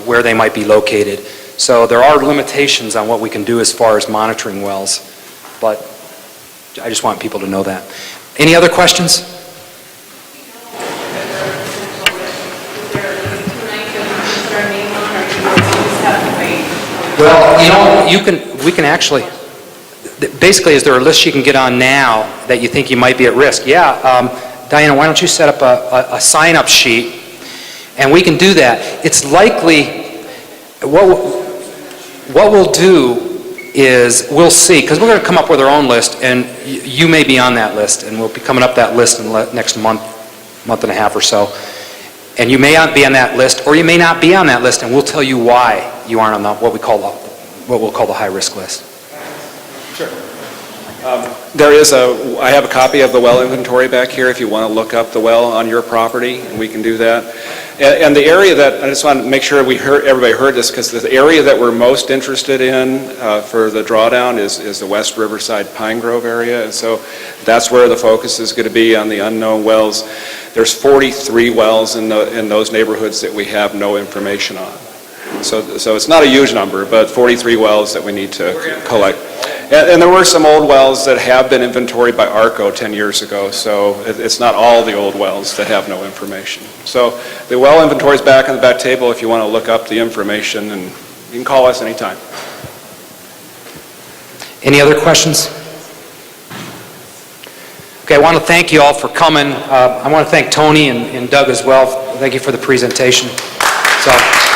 where they might be located. So there are limitations on what we can do as far as monitoring wells, but I just want people to know that. Any other questions? Well, we can actually, basically, is there a list you can get on now that you think you might be at risk? Yeah, Diana, why don't you set up a sign-up sheet, and we can do that. It's likely, what we'll do is we'll see, because we're going to come up with our own list, and you may be on that list, and we'll be coming up that list in the next month and a half or so. And you may not be on that list, or you may not be on that list, and we'll tell you why you aren't on what we'll call the high-risk list. Sure. I have a copy of the well inventory back here if you want to look up the well on your property, and we can do that. And the area that, I just want to make sure everybody heard this, because the area that we're most interested in for the drawdown is the West Riverside Pine Grove area, and so that's where the focus is going to be, on the unknown wells. There's 43 wells in those neighborhoods that we have no information on. So it's not a huge number, but 43 wells that we need to collect. And there were some old wells that have been inventoried by ARCO 10 years ago, so it's not all the old wells that have no information. So the well inventory is back on the back table if you want to look up the information, and you can call us anytime. Any other questions? Okay, I want to thank you all for coming. I want to thank Tony and Doug as well. Thank you for the presentation. So.